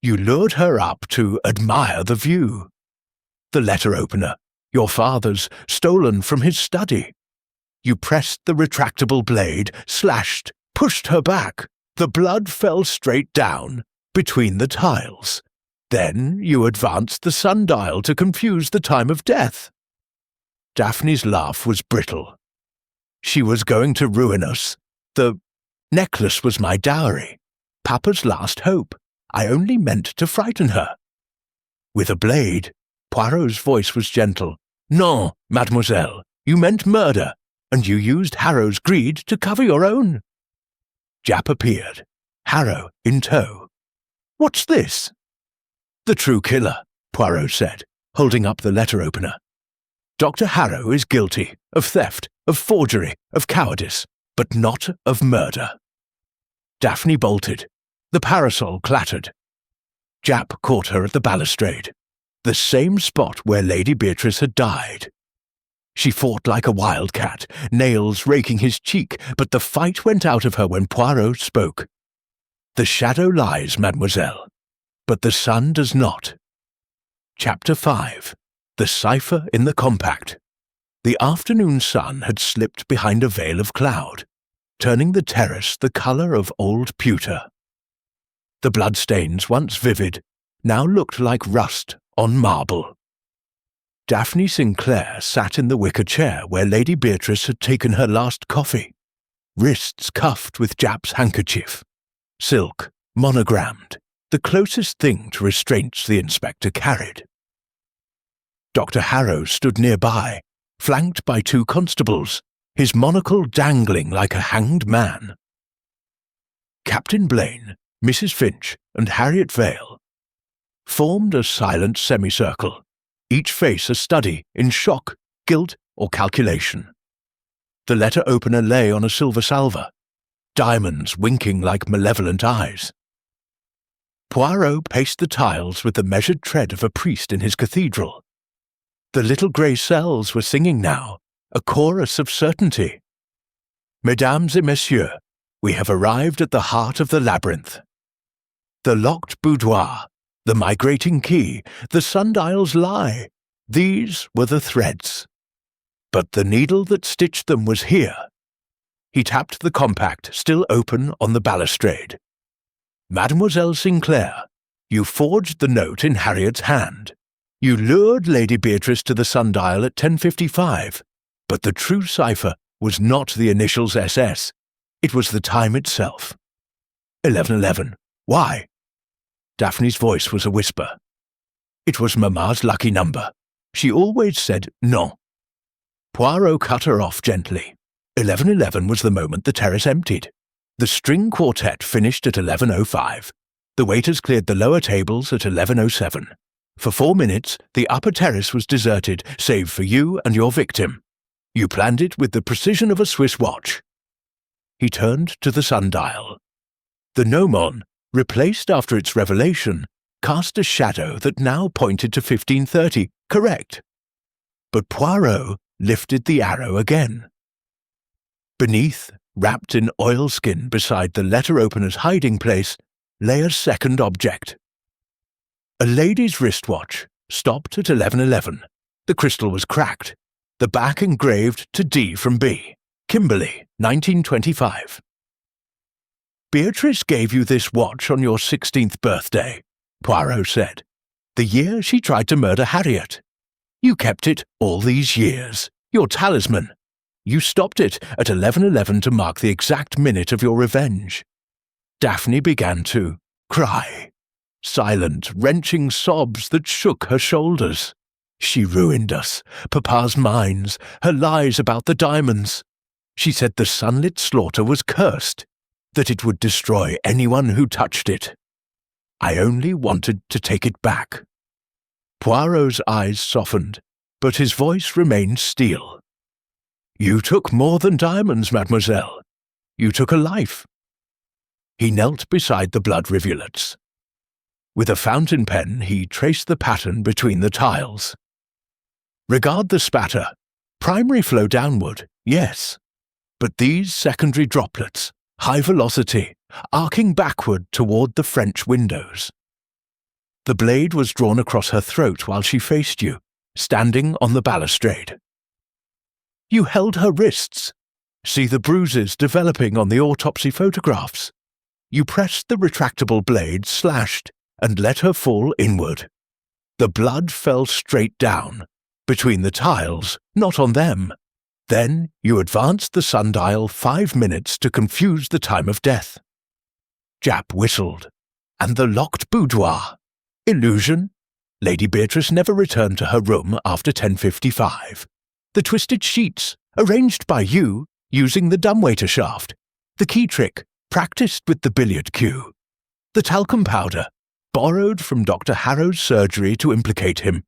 You lured her up to admire the view. The letter opener, your father's, stolen from his study. You pressed the retractable blade, slashed, pushed her back. The blood fell straight down, between the tiles. Then you advanced the sundial to confuse the time of death. Daphne's laugh was brittle. She was going to ruin us. The necklace was my dowry, Papa's last hope. I only meant to frighten her. With a blade, Poirot's voice was gentle. Non, mademoiselle, you meant murder, and you used Harrow's greed to cover your own. Japp appeared, Harrow in tow. What's this? The true killer, Poirot said, holding up the letter opener. Dr. Harrow is guilty of theft, of forgery, of cowardice, but not of murder. Daphne bolted. The parasol clattered. Japp caught her at the balustrade, the same spot where Lady Beatrice had died. She fought like a wildcat, nails raking his cheek, but the fight went out of her when Poirot spoke. The shadow lies, mademoiselle, but the sun does not. Chapter 5. The Cipher in the Compact. The afternoon sun had slipped behind a veil of cloud, turning the terrace the colour of old pewter. The bloodstains, once vivid, now looked like rust on marble. Daphne Sinclair sat in the wicker chair where Lady Beatrice had taken her last coffee, wrists cuffed with Japp's handkerchief. Silk, monogrammed, the closest thing to restraints the inspector carried. Dr. Harrow stood nearby, flanked by 2 constables, his monocle dangling like a hanged man. Captain Blaine, Mrs. Finch, and Harriet Vale formed a silent semicircle, each face a study in shock, guilt, or calculation. The letter opener lay on a silver salver, diamonds winking like malevolent eyes. Poirot paced the tiles with the measured tread of a priest in his cathedral. The little grey cells were singing now, a chorus of certainty. Mesdames et messieurs, we have arrived at the heart of the labyrinth. The locked boudoir, the migrating key, the sundial's lie, these were the threads. But the needle that stitched them was here. He tapped the compact, still open on the balustrade. Mademoiselle Sinclair, you forged the note in Harriet's hand. You lured Lady Beatrice to the sundial at 10:55, but the true cipher was not the initials SS. It was the time itself. 11:11. Why? Daphne's voice was a whisper. It was Mamma's lucky number. She always said non. Poirot cut her off gently. 11:11 was the moment the terrace emptied. The string quartet finished at 11:05. The waiters cleared the lower tables at 11:07. For 4 minutes, the upper terrace was deserted, save for you and your victim. You planned it with the precision of a Swiss watch. He turned to the sundial. The gnomon, replaced after its revelation, cast a shadow that now pointed to 15:30, correct. But Poirot lifted the arrow again. Beneath, wrapped in oilskin beside the letter opener's hiding place, lay a second object. A lady's wristwatch, stopped at 11:11. The crystal was cracked, the back engraved to D from B. Kimberley, 1925. Beatrice gave you this watch on your 16th birthday, Poirot said. The year she tried to murder Harriet. You kept it all these years, your talisman. You stopped it at 11:11 to mark the exact minute of your revenge. Daphne began to cry. Silent, wrenching sobs that shook her shoulders. She ruined us, Papa's mines, her lies about the diamonds. She said the Sunlit Slaughter was cursed, that it would destroy anyone who touched it. I only wanted to take it back. Poirot's eyes softened, but his voice remained steel. You took more than diamonds, mademoiselle. You took a life. He knelt beside the blood rivulets. With a fountain pen, he traced the pattern between the tiles. Regard the spatter. Primary flow downward, yes. But these secondary droplets, high velocity, arcing backward toward the French windows. The blade was drawn across her throat while she faced you, standing on the balustrade. You held her wrists. See the bruises developing on the autopsy photographs. You pressed the retractable blade, slashed, and let her fall inward. The blood fell straight down, between the tiles, not on them. Then you advanced the sundial 5 minutes to confuse the time of death. Japp whistled. And the locked boudoir. Illusion? Lady Beatrice never returned to her room after 10:55. The twisted sheets, arranged by you, using the dumbwaiter shaft. The key trick, practiced with the billiard cue. The talcum powder, borrowed from Dr. Harrow's surgery to implicate him.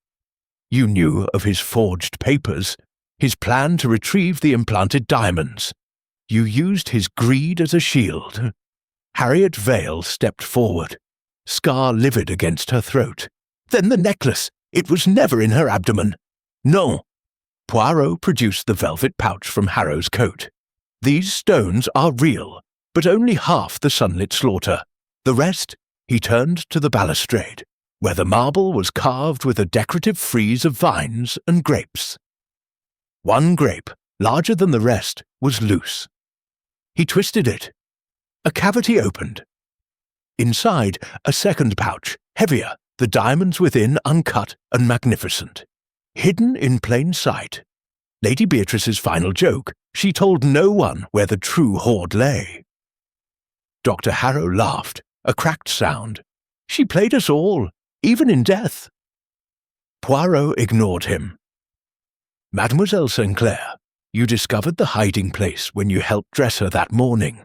You knew of his forged papers, his plan to retrieve the implanted diamonds. You used his greed as a shield. Harriet Vale stepped forward, scar livid against her throat. Then the necklace. It was never in her abdomen. No. Poirot produced the velvet pouch from Harrow's coat. These stones are real, but only half the Sunlit Slaughter. The rest, he turned to the balustrade, where the marble was carved with a decorative frieze of vines and grapes. One grape, larger than the rest, was loose. He twisted it. A cavity opened. Inside, a second pouch, heavier, the diamonds within uncut and magnificent. Hidden in plain sight. Lady Beatrice's final joke, she told no one where the true hoard lay. Dr. Harrow laughed, a cracked sound. She played us all, even in death. Poirot ignored him. Mademoiselle Sinclair, you discovered the hiding place when you helped dress her that morning.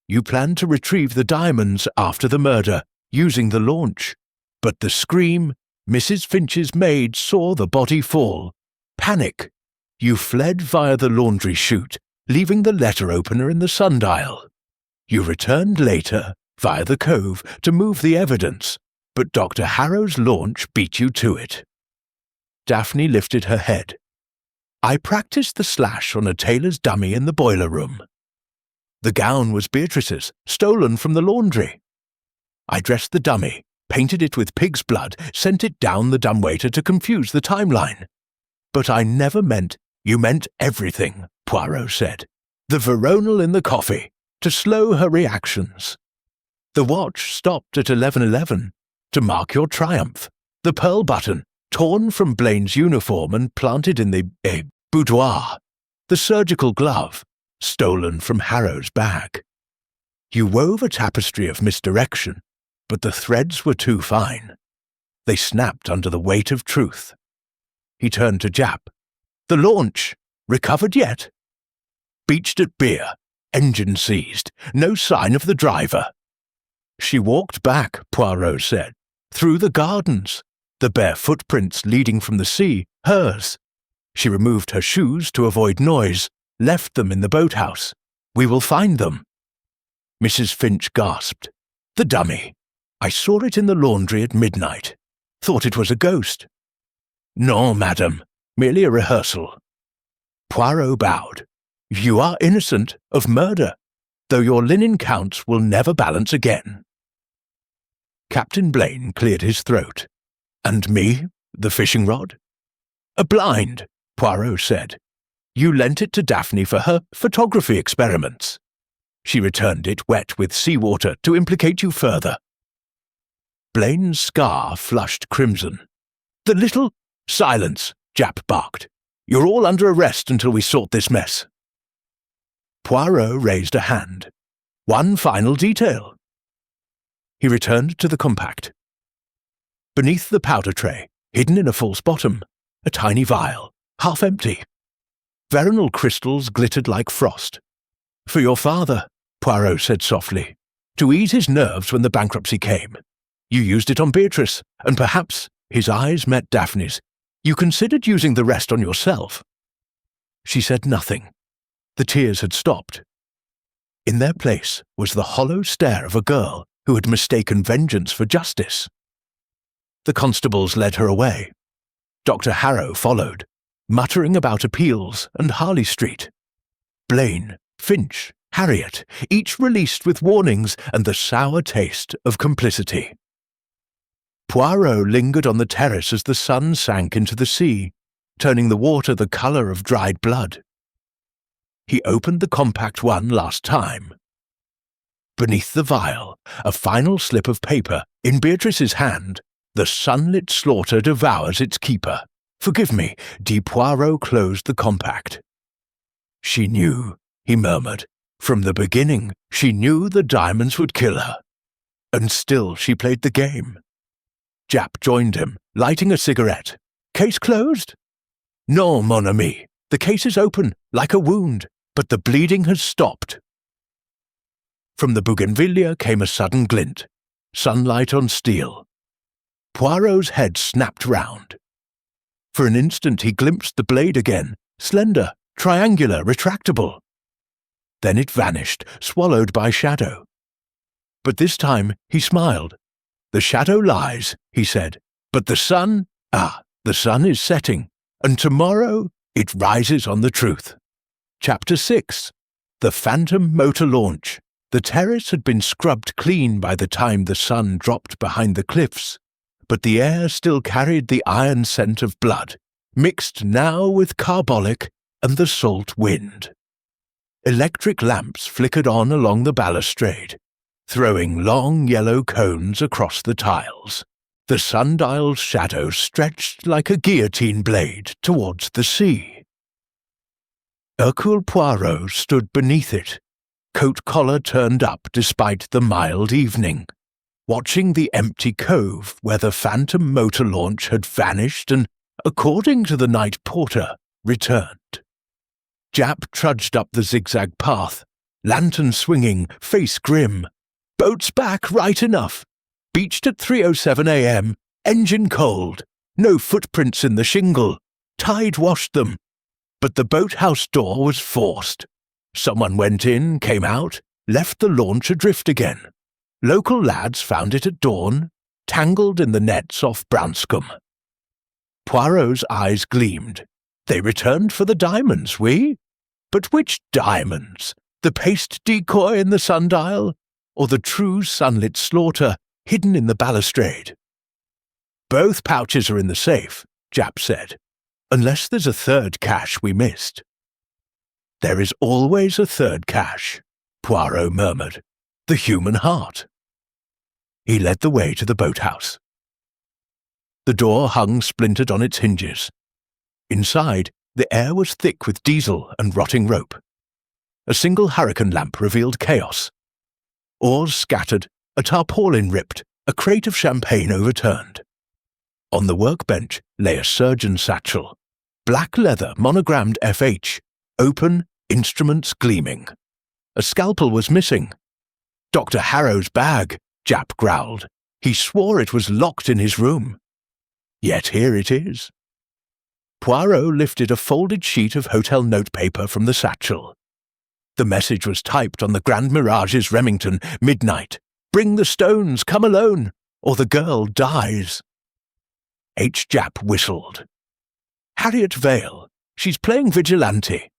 You planned to retrieve the diamonds after the murder, using the launch. But the scream, Mrs. Finch's maid saw the body fall. Panic. You fled via the laundry chute, leaving the letter opener in the sundial. You returned later, via the cove, to move the evidence, but Dr. Harrow's launch beat you to it. Daphne lifted her head. I practiced the slash on a tailor's dummy in the boiler room. The gown was Beatrice's, stolen from the laundry. I dressed the dummy, painted it with pig's blood, sent it down the dumbwaiter to confuse the timeline. But I never meant, you meant everything, Poirot said. The veronal in the coffee, to slow her reactions. The watch stopped at 11:11 to mark your triumph. The pearl button, torn from Blaine's uniform and planted in the boudoir. The surgical glove, stolen from Harrow's bag. You wove a tapestry of misdirection, but the threads were too fine. They snapped under the weight of truth. He turned to Jap. The launch. Recovered yet? Beached at Beer. Engine seized. No sign of the driver. She walked back, Poirot said, through the gardens, the bare footprints leading from the sea, hers. She removed her shoes to avoid noise, left them in the boathouse. We will find them. Mrs. Finch gasped. The dummy. I saw it in the laundry at midnight. Thought it was a ghost. No, madam. Merely a rehearsal. Poirot bowed. You are innocent of murder, though your linen counts will never balance again. Captain Blaine cleared his throat. And me, the fishing rod? A blind, Poirot said. You lent it to Daphne for her photography experiments. She returned it wet with seawater to implicate you further. Blaine's scar flushed crimson. The little... Silence, Jap barked. You're all under arrest until we sort this mess. Poirot raised a hand. One final detail. He returned to the compact. Beneath the powder tray, hidden in a false bottom, a tiny vial, half empty. Veronal crystals glittered like frost. For your father, Poirot said softly, to ease his nerves when the bankruptcy came. You used it on Beatrice, and perhaps, his eyes met Daphne's, you considered using the rest on yourself. She said nothing. The tears had stopped. In their place was the hollow stare of a girl who had mistaken vengeance for justice. The constables led her away. Dr. Harrow followed, muttering about appeals and Harley Street. Blaine, Finch, Harriet, each released with warnings and the sour taste of complicity. Poirot lingered on the terrace as the sun sank into the sea, turning the water the colour of dried blood. He opened the compact one last time. Beneath the vial, a final slip of paper, in Beatrice's hand, the Sunlit Slaughter devours its keeper. Forgive me, Poirot closed the compact. She knew, he murmured. From the beginning, she knew the diamonds would kill her. And still she played the game. Jap joined him, lighting a cigarette. Case closed? No, mon ami. The case is open, like a wound, but the bleeding has stopped. From the bougainvillea came a sudden glint, sunlight on steel. Poirot's head snapped round. For an instant he glimpsed the blade again, slender, triangular, retractable. Then it vanished, swallowed by shadow. But this time he smiled. The shadow lies, he said, but the sun, the sun is setting, and tomorrow it rises on the truth. Chapter 6. The Phantom Motor Launch. The terrace had been scrubbed clean by the time the sun dropped behind the cliffs, but the air still carried the iron scent of blood, mixed now with carbolic and the salt wind. Electric lamps flickered on along the balustrade, throwing long yellow cones across the tiles. The sundial's shadow stretched like a guillotine blade towards the sea. Hercule Poirot stood beneath it, coat collar turned up despite the mild evening, watching the empty cove where the phantom motor launch had vanished and, according to the night porter, returned. Jap trudged up the zigzag path, lantern swinging, face grim. Boat's back right enough. Beached at 3:07 a.m. Engine cold. No footprints in the shingle. Tide washed them. But the boathouse door was forced. Someone went in, came out, left the launch adrift again. Local lads found it at dawn, tangled in the nets off Branscombe. Poirot's eyes gleamed. They returned for the diamonds, we? But which diamonds? The paste decoy in the sundial? Or the true Sunlit Slaughter hidden in the balustrade? Both pouches are in the safe, Jap said, unless there's a third cache we missed. There is always a third cache, Poirot murmured. The human heart. He led the way to the boathouse. The door hung splintered on its hinges. Inside, the air was thick with diesel and rotting rope. A single hurricane lamp revealed chaos. Oars scattered, a tarpaulin ripped, a crate of champagne overturned. On the workbench lay a surgeon's satchel, black leather monogrammed FH, open, instruments gleaming. A scalpel was missing. Dr. Harrow's bag, Japp growled. He swore it was locked in his room. Yet here it is. Poirot lifted a folded sheet of hotel notepaper from the satchel. The message was typed on the Grand Mirage's Remington, midnight. Bring the stones, come alone, or the girl dies. H. Japp whistled. Harriet Vale. She's playing vigilante.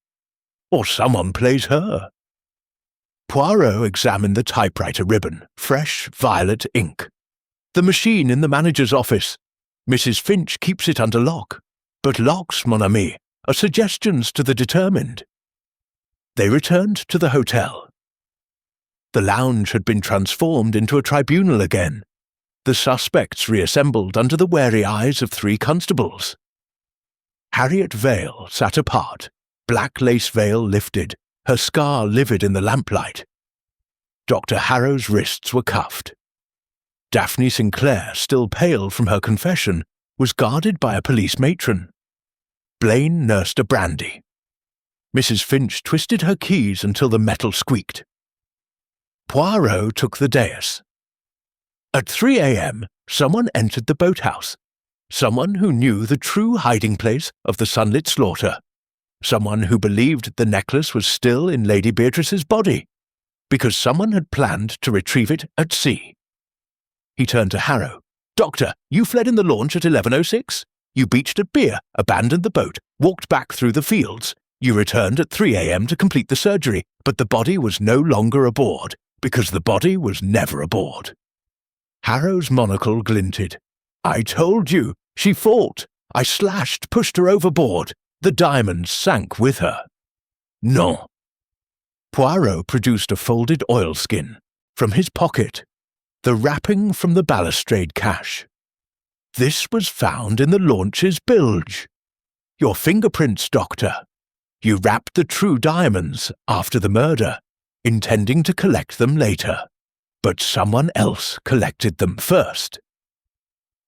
Or someone plays her. Poirot examined the typewriter ribbon, fresh violet ink. The machine in the manager's office. Mrs. Finch keeps it under lock. But locks, mon ami, are suggestions to the determined. They returned to the hotel. The lounge had been transformed into a tribunal again. The suspects reassembled under the wary eyes of 3 constables. Harriet Vale sat apart, black lace veil lifted, her scar livid in the lamplight. Dr. Harrow's wrists were cuffed. Daphne Sinclair, still pale from her confession, was guarded by a police matron. Blaine nursed a brandy. Mrs. Finch twisted her keys until the metal squeaked. Poirot took the dais. At 3 a.m., someone entered the boathouse. Someone who knew the true hiding place of the Sunlit Slaughter. Someone who believed the necklace was still in Lady Beatrice's body, because someone had planned to retrieve it at sea. He turned to Harrow. Doctor, you fled in the launch at 11:06. You beached at Beer, abandoned the boat, walked back through the fields. You returned at 3 a.m. to complete the surgery, but the body was no longer aboard, because the body was never aboard. Harrow's monocle glinted. I told you, she fought. I slashed, pushed her overboard. The diamonds sank with her. Non. Poirot produced a folded oilskin. From his pocket, the wrapping from the balustrade cache. This was found in the launch's bilge. Your fingerprints, Doctor. You wrapped the true diamonds after the murder, intending to collect them later. But someone else collected them first.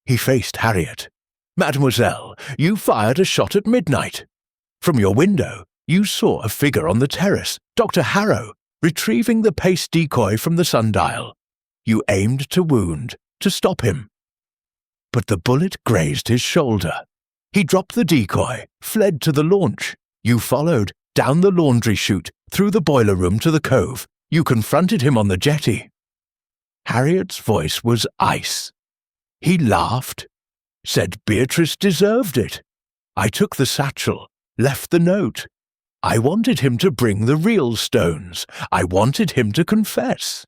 He faced Harriet. Mademoiselle, you fired a shot at midnight. From your window, you saw a figure on the terrace, Dr. Harrow, retrieving the paste decoy from the sundial. You aimed to wound, to stop him. But the bullet grazed his shoulder. He dropped the decoy, fled to the launch. You followed, down the laundry chute, through the boiler room to the cove. You confronted him on the jetty. Harriet's voice was ice. He laughed, said Beatrice deserved it. I took the satchel, left the note. I wanted him to bring the real stones. I wanted him to confess.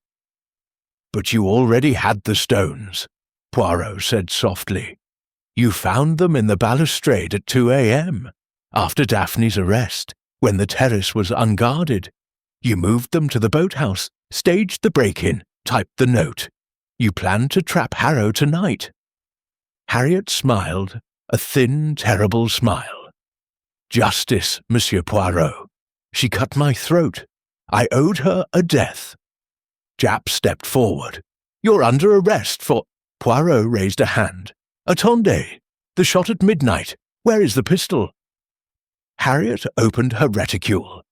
But you already had the stones, Poirot said softly. You found them in the balustrade at 2 a.m., after Daphne's arrest, when the terrace was unguarded. You moved them to the boathouse, staged the break-in, typed the note. You planned to trap Harrow tonight. Harriet smiled, a thin, terrible smile. Justice, Monsieur Poirot. She cut my throat. I owed her a death. Japp stepped forward. You're under arrest for... Poirot raised a hand. Attendez. The shot at midnight. Where is the pistol? Harriet opened her reticule.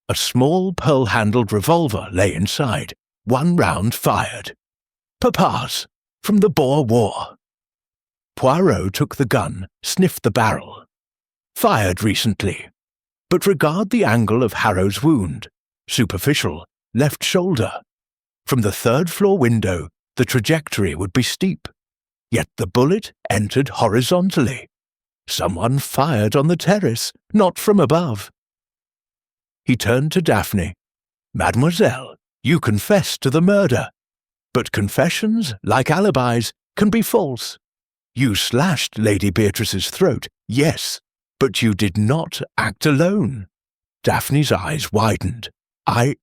A small pearl-handled revolver lay inside. 1 round fired. Papa's, from the Boer War. Poirot took the gun, sniffed the barrel. Fired recently. But regard the angle of Harrow's wound. Superficial, left shoulder. From the 3rd-floor window, the trajectory would be steep. Yet the bullet entered horizontally. Someone fired on the terrace, not from above. He turned to Daphne. Mademoiselle, you confessed to the murder. But confessions, like alibis, can be false. You slashed Lady Beatrice's throat, yes, but you did not act alone. Daphne's eyes widened. I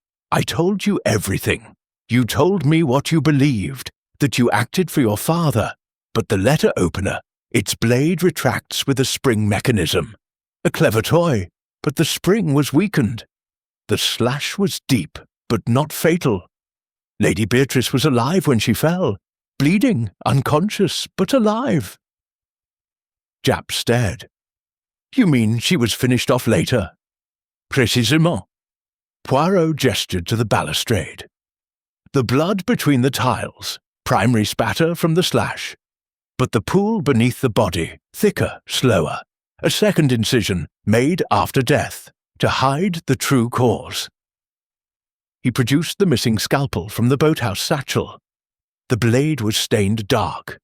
told you everything. You told me what you believed, that you acted for your father, but the letter opener, its blade retracts with a spring mechanism. A clever toy, but the spring was weakened. The slash was deep, but not fatal. Lady Beatrice was alive when she fell, bleeding, unconscious, but alive. Japp stared. You mean she was finished off later? Précisément. Poirot gestured to the balustrade. The blood between the tiles, primary spatter from the slash, but the pool beneath the body, thicker, slower, a second incision made after death to hide the true cause. He produced the missing scalpel from the boathouse satchel. The blade was stained dark.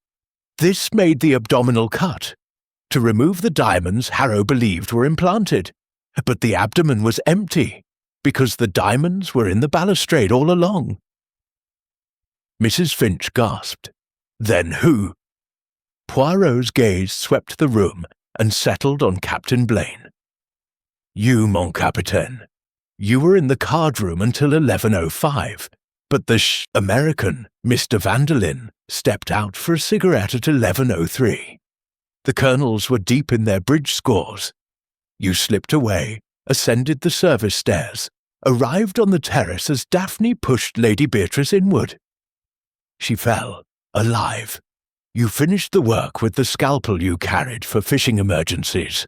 This made the abdominal cut, to remove the diamonds Harrow believed were implanted, but the abdomen was empty, because the diamonds were in the balustrade all along. Mrs. Finch gasped. Then who? Poirot's gaze swept the room and settled on Captain Blaine. You, mon capitaine. You were in the card room until 11:05, but the American, Mr. Vanderlyn, stepped out for a cigarette at 11:03. The colonels were deep in their bridge scores. You slipped away, ascended the service stairs, arrived on the terrace as Daphne pushed Lady Beatrice inward. She fell, alive. You finished the work with the scalpel you carried for fishing emergencies.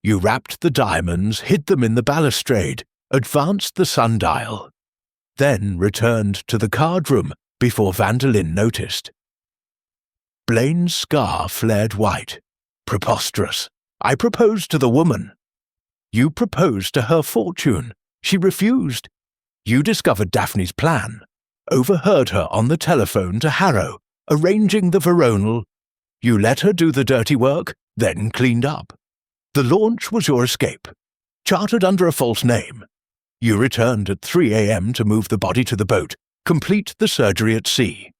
You wrapped the diamonds, hid them in the balustrade, advanced the sundial, then returned to the card room before Vanderlyn noticed. Blaine's scar flared white. Preposterous. I proposed to the woman. You proposed to her fortune. She refused. You discovered Daphne's plan, overheard her on the telephone to Harrow, arranging the Veronal. You let her do the dirty work, then cleaned up. The launch was your escape, chartered under a false name. You returned at 3 a.m. to move the body to the boat, complete the surgery at sea.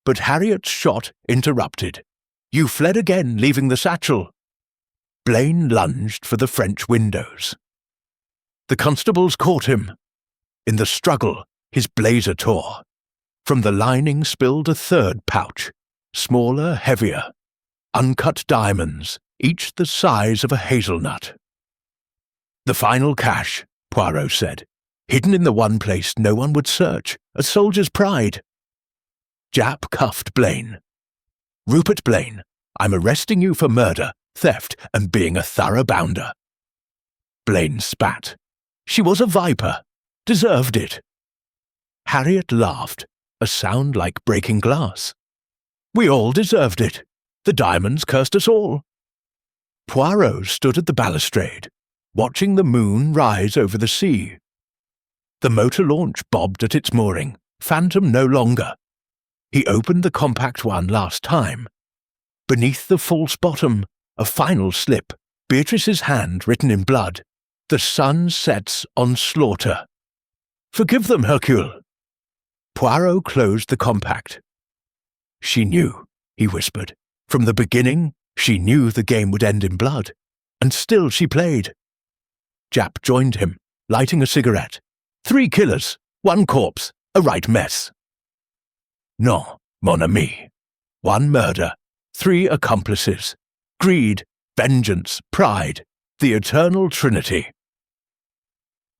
But Harriet's shot interrupted. You fled again, leaving the satchel. Blaine lunged for the French windows. The constables caught him. In the struggle, his blazer tore. From the lining spilled a third pouch, smaller, heavier. Uncut diamonds, each the size of a hazelnut. The final cache, Poirot said, hidden in the one place no one would search, a soldier's pride. Japp cuffed Blaine. Rupert Blaine, I'm arresting you for murder, theft, and being a thorough bounder. Blaine spat. She was a viper. Deserved it. Harriet laughed, a sound like breaking glass. We all deserved it. The diamonds cursed us all. Poirot stood at the balustrade, watching the moon rise over the sea. The motor launch bobbed at its mooring, phantom no longer. He opened the compact one last time. Beneath the false bottom, a final slip, Beatrice's hand written in blood. The sun sets on slaughter. Forgive them, Hercule. Poirot closed the compact. She knew, he whispered. From the beginning, she knew the game would end in blood, and still she played. Japp joined him, lighting a cigarette. 3 killers, 1 corpse, a right mess. Non, mon ami. 1 murder, 3 accomplices. Greed, vengeance, pride, the eternal trinity.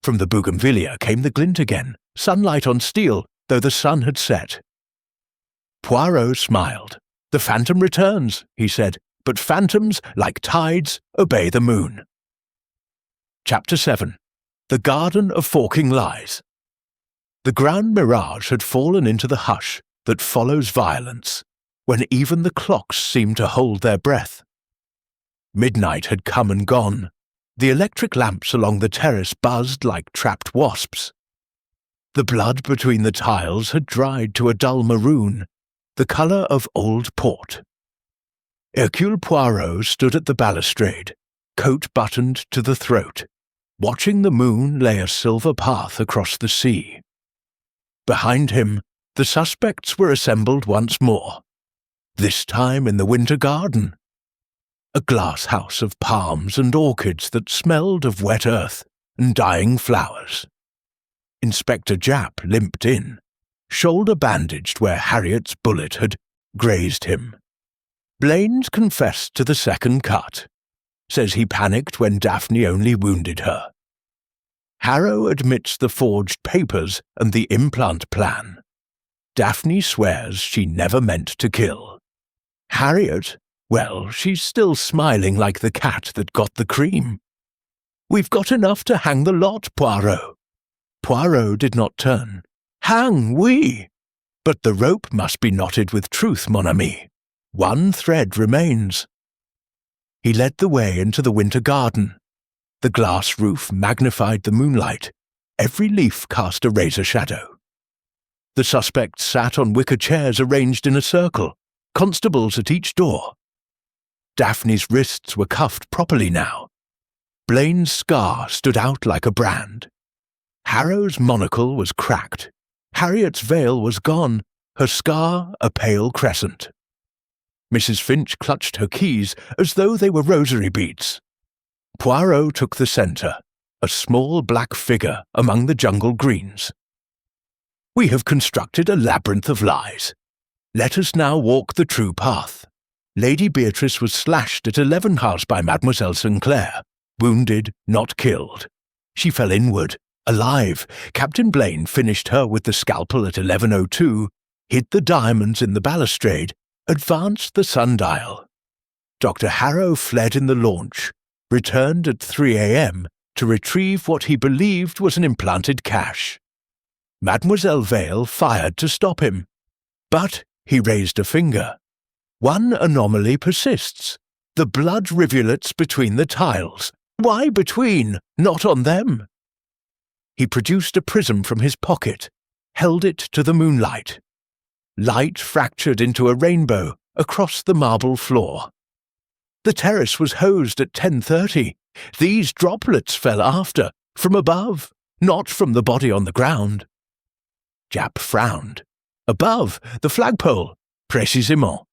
From the bougainvillea came the glint again, sunlight on steel, though the sun had set. Poirot smiled. The phantom returns, he said, but phantoms, like tides, obey the moon. Chapter 7. The Garden of Forking Lies. The grand mirage had fallen into the hush that follows violence, when even the clocks seemed to hold their breath. Midnight had come and gone. The electric lamps along the terrace buzzed like trapped wasps. The blood between the tiles had dried to a dull maroon, the colour of old port. Hercule Poirot stood at the balustrade, coat buttoned to the throat, watching the moon lay a silver path across the sea. Behind him, the suspects were assembled once more, this time in the winter garden. A glass house of palms and orchids that smelled of wet earth and dying flowers. Inspector Japp limped in. shoulder bandaged where Harriet's bullet had grazed him. Blaine's confessed to the second cut. Says he panicked when Daphne only wounded her. Harrow admits the forged papers and the implant plan. Daphne swears she never meant to kill. Harriet, well, she's still smiling like the cat that got the cream. We've got enough to hang the lot, Poirot. Poirot did not turn. Hang, oui! But the rope must be knotted with truth, mon ami. One thread remains. He led the way into the winter garden. The glass roof magnified the moonlight. Every leaf cast a razor shadow. The suspects sat on wicker chairs arranged in a circle, constables at each door. Daphne's wrists were cuffed properly now. Blaine's scar stood out like a brand. Harrow's monocle was cracked. Harriet's veil was gone, her scar a pale crescent. Mrs. Finch clutched her keys as though they were rosary beads. Poirot took the centre, a small black figure among the jungle greens. We have constructed a labyrinth of lies. Let us now walk the true path. Lady Beatrice was slashed at 11 house by Mademoiselle Sinclair, wounded, not killed. She fell inward, alive. Captain Blaine finished her with the scalpel at 11:02, hid the diamonds in the balustrade, advanced the sundial. Dr. Harrow fled in the launch, returned at 3 a.m. to retrieve what he believed was an implanted cache. Mademoiselle Vale fired to stop him, but he raised a finger. One anomaly persists. The blood rivulets between the tiles. Why between? Not on them. He produced a prism from his pocket, held it to the moonlight. Light fractured into a rainbow across the marble floor. The terrace was hosed at 10:30. These droplets fell after, from above, not from the body on the ground. Japp frowned. Above, the flagpole, précisément.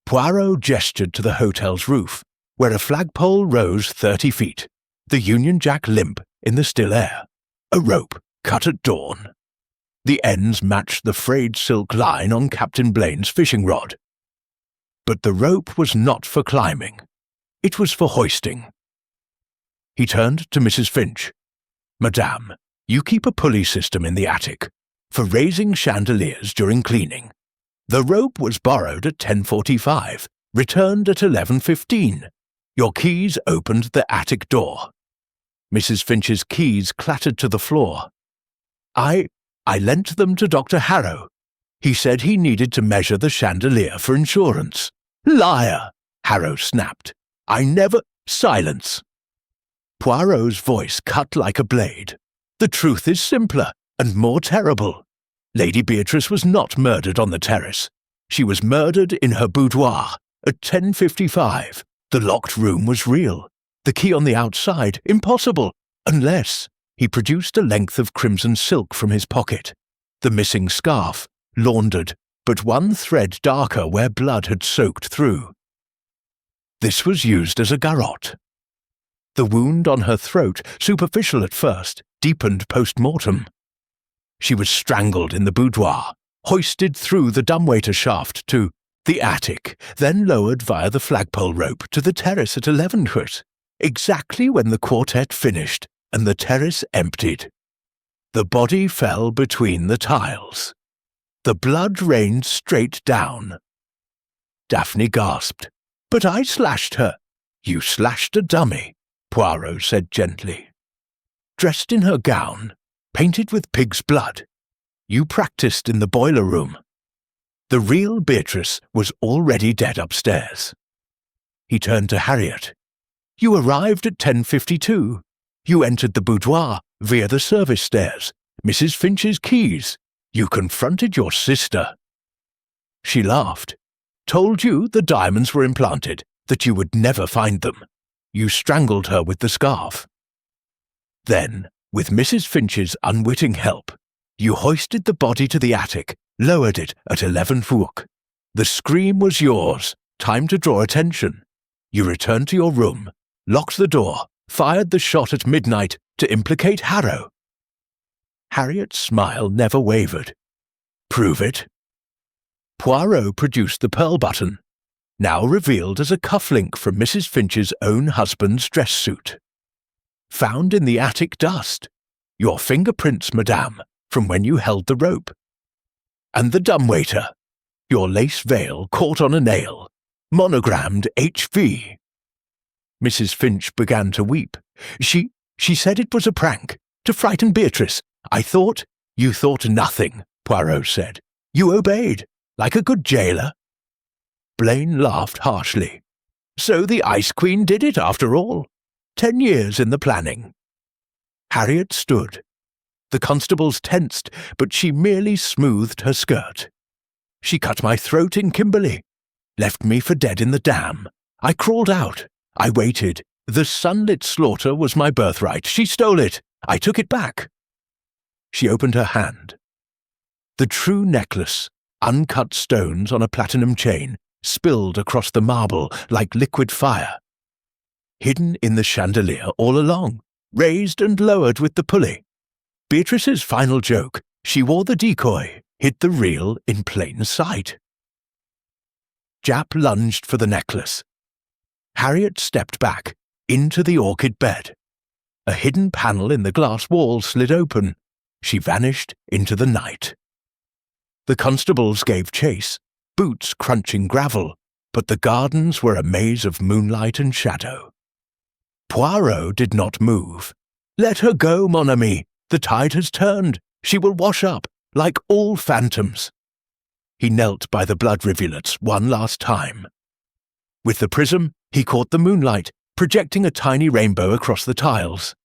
Poirot gestured to the hotel's roof, where a flagpole rose 30 feet, the Union Jack limp in the still air, a rope cut at dawn. The ends matched the frayed silk line on Captain Blaine's fishing rod. But the rope was not for climbing. It was for hoisting. He turned to Mrs. Finch. Madame, you keep a pulley system in the attic for raising chandeliers during cleaning. The rope was borrowed at 10:45, returned at 11:15. Your keys opened the attic door. Mrs. Finch's keys clattered to the floor. I lent them to Dr. Harrow. He said he needed to measure the chandelier for insurance. Liar! Harrow snapped. I never— Silence! Poirot's voice cut like a blade. The truth is simpler and more terrible. Lady Beatrice was not murdered on the terrace. She was murdered in her boudoir at 10:55. The locked room was real. The key on the outside, impossible, unless— He produced a length of crimson silk from his pocket. The missing scarf, laundered, but one thread darker where blood had soaked through. This was used as a garrote. The wound on her throat, superficial at first, deepened post-mortem. She was strangled in the boudoir, hoisted through the dumbwaiter shaft to the attic, then lowered via the flagpole rope to the terrace at 11 exactly when the quartet finished and the terrace emptied. The body fell between the tiles. The blood rained straight down. Daphne gasped. But I slashed her. You slashed a dummy, Poirot said gently. Dressed in her gown, painted with pig's blood. You practiced in the boiler room. The real Beatrice was already dead upstairs. He turned to Harriet. You arrived at 10:52. You entered the boudoir via the service stairs, Mrs. Finch's keys. You confronted your sister. She laughed. Told you the diamonds were implanted, that you would never find them. You strangled her with the scarf. Then, with Mrs. Finch's unwitting help, you hoisted the body to the attic, lowered it at 11 Fouque. The scream was yours. Time to draw attention. You returned to your room, locked the door, fired the shot at midnight to implicate Harrow. Harriet's smile never wavered. Prove it." Poirot produced the pearl button, now revealed as a cufflink from Mrs. Finch's own husband's dress suit. "Found in the attic dust. Your fingerprints, madame, from when you held the rope. And the dumbwaiter. Your lace veil caught on a nail, monogrammed HV." Mrs. Finch began to weep. She said it was a prank, to frighten Beatrice. "You thought nothing," Poirot said. "You obeyed, like a good jailer." Blaine laughed harshly. "So the Ice Queen did it after all. 10 years in the planning." Harriet stood. The constables tensed, but she merely smoothed her skirt. "She cut my throat in Kimberley, left me for dead in the dam. I crawled out. I waited. The Sunlit Slaughter was my birthright. She stole it. I took it back." She opened her hand. The true necklace, uncut stones on a platinum chain, spilled across the marble like liquid fire. Hidden in the chandelier all along, raised and lowered with the pulley. Beatrice's final joke. She wore the decoy, hid the real in plain sight. Jap lunged for the necklace. Harriet stepped back, into the orchid bed. A hidden panel in the glass wall slid open. She vanished into the night. The constables gave chase, boots crunching gravel, but the gardens were a maze of moonlight and shadow. Poirot did not move. "Let her go, mon ami. The tide has turned. She will wash up, like all phantoms." He knelt by the blood rivulets one last time. With the prism, he caught the moonlight, projecting a tiny rainbow across the tiles.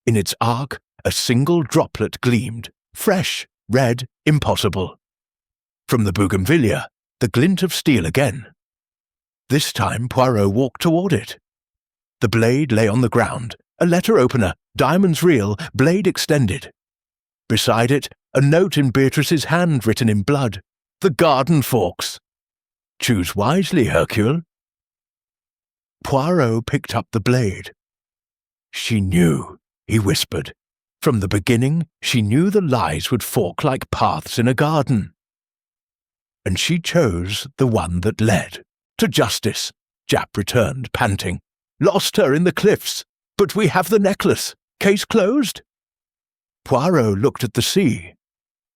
In its arc, a single droplet gleamed, fresh, red, impossible. From the bougainvillea, the glint of steel again. This time Poirot walked toward it. The blade lay on the ground, a letter opener, diamonds real, blade extended. Beside it, a note in Beatrice's hand written in blood. "The garden forks. Choose wisely, Hercule." Poirot picked up the blade. "She knew," he whispered. "From the beginning, she knew the lies would fork like paths in a garden." "And she chose the one that led. To justice," Jap returned, panting. "Lost her in the cliffs, but we have the necklace. Case closed?" Poirot looked at the sea.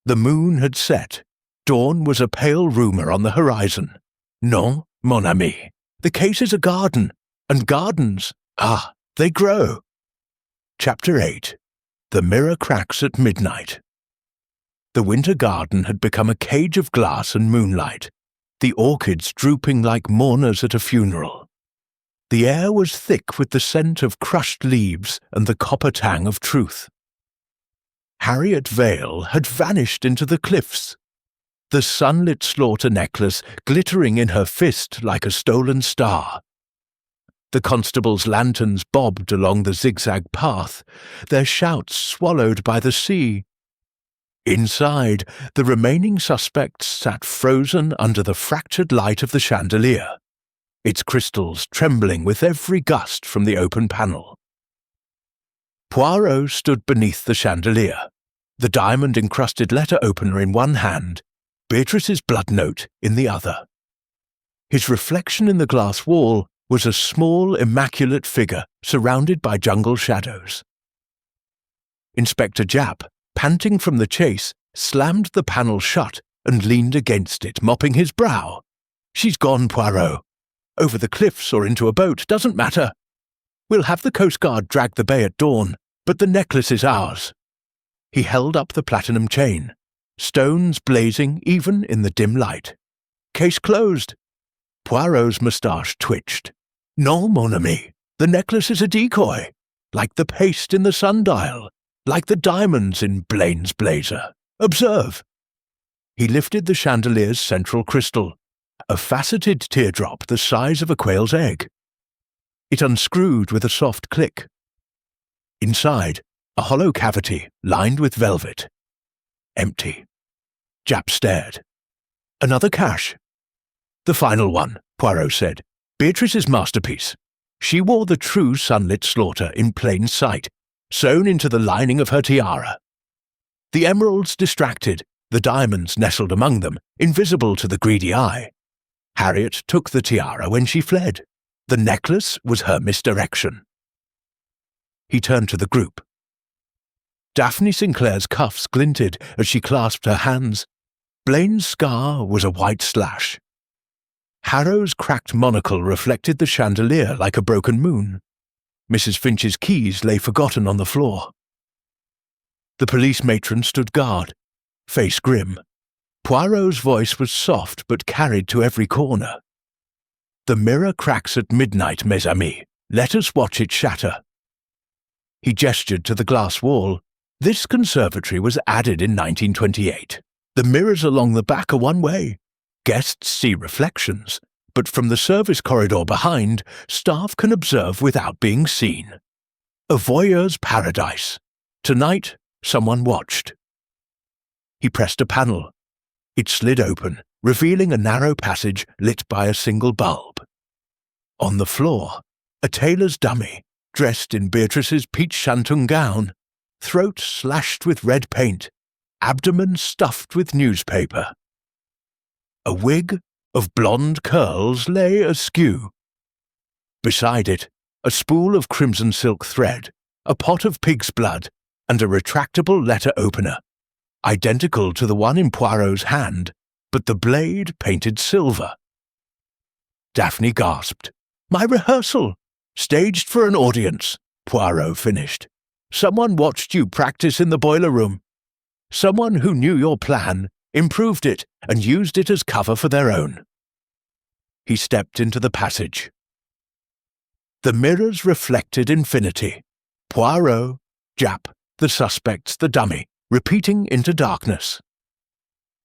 The moon had set. Dawn was a pale rumour on the horizon. "Non, mon ami. The case is a garden, and gardens, they grow." Chapter 8. The Mirror Cracks at Midnight. The winter garden had become a cage of glass and moonlight, the orchids drooping like mourners at a funeral. The air was thick with the scent of crushed leaves and the copper tang of truth. Harriet Vale had vanished into the cliffs, the Sunlit Slaughter necklace glittering in her fist like a stolen star. The constables' lanterns bobbed along the zigzag path, their shouts swallowed by the sea. Inside, the remaining suspects sat frozen under the fractured light of the chandelier, its crystals trembling with every gust from the open panel. Poirot stood beneath the chandelier, the diamond-encrusted letter opener in one hand, Beatrice's blood note in the other. His reflection in the glass wall was a small, immaculate figure surrounded by jungle shadows. Inspector Jap, panting from the chase, slammed the panel shut and leaned against it, mopping his brow. "She's gone, Poirot. Over the cliffs or into a boat, doesn't matter. We'll have the Coast Guard drag the bay at dawn, but the necklace is ours." He held up the platinum chain, stones blazing even in the dim light. "Case closed." Poirot's moustache twitched. "Non, mon ami. The necklace is a decoy, like the paste in the sundial, like the diamonds in Blaine's blazer. Observe." He lifted the chandelier's central crystal, a faceted teardrop the size of a quail's egg. It unscrewed with a soft click. Inside, a hollow cavity lined with velvet. Empty. Jap stared. "Another cache." "The final one," Poirot said. "Beatrice's masterpiece. She wore the true Sunlit Slaughter in plain sight, sewn into the lining of her tiara. The emeralds distracted, the diamonds nestled among them, invisible to the greedy eye. Harriet took the tiara when she fled. The necklace was her misdirection. He turned to the group. Daphne Sinclair's cuffs glinted as she clasped her hands. Blaine's scar was a white slash. Harrow's cracked monocle reflected the chandelier like a broken moon. Mrs. Finch's keys lay forgotten on the floor. The police matron stood guard, face grim. Poirot's voice was soft but carried to every corner. "The mirror cracks at midnight, mes amis. Let us watch it shatter." He gestured to the glass wall. This conservatory was added in 1928. The mirrors along the back are one way. Guests see reflections, but from the service corridor behind, staff can observe without being seen. A voyeur's paradise. Tonight, someone watched. He pressed a panel. It slid open, revealing a narrow passage lit by a single bulb. On the floor, a tailor's dummy, dressed in Beatrice's peach shantung gown, throat slashed with red paint, abdomen stuffed with newspaper. A wig of blonde curls lay askew. Beside it, a spool of crimson silk thread, a pot of pig's blood, and a retractable letter opener, identical to the one in Poirot's hand, but the blade painted silver. Daphne gasped. "My rehearsal! Staged for an audience," Poirot finished. "Someone watched you practice in the boiler room. Someone who knew your plan, improved it, and used it as cover for their own." He stepped into the passage. The mirrors reflected infinity. Poirot, Jap, the suspects, the dummy, repeating into darkness.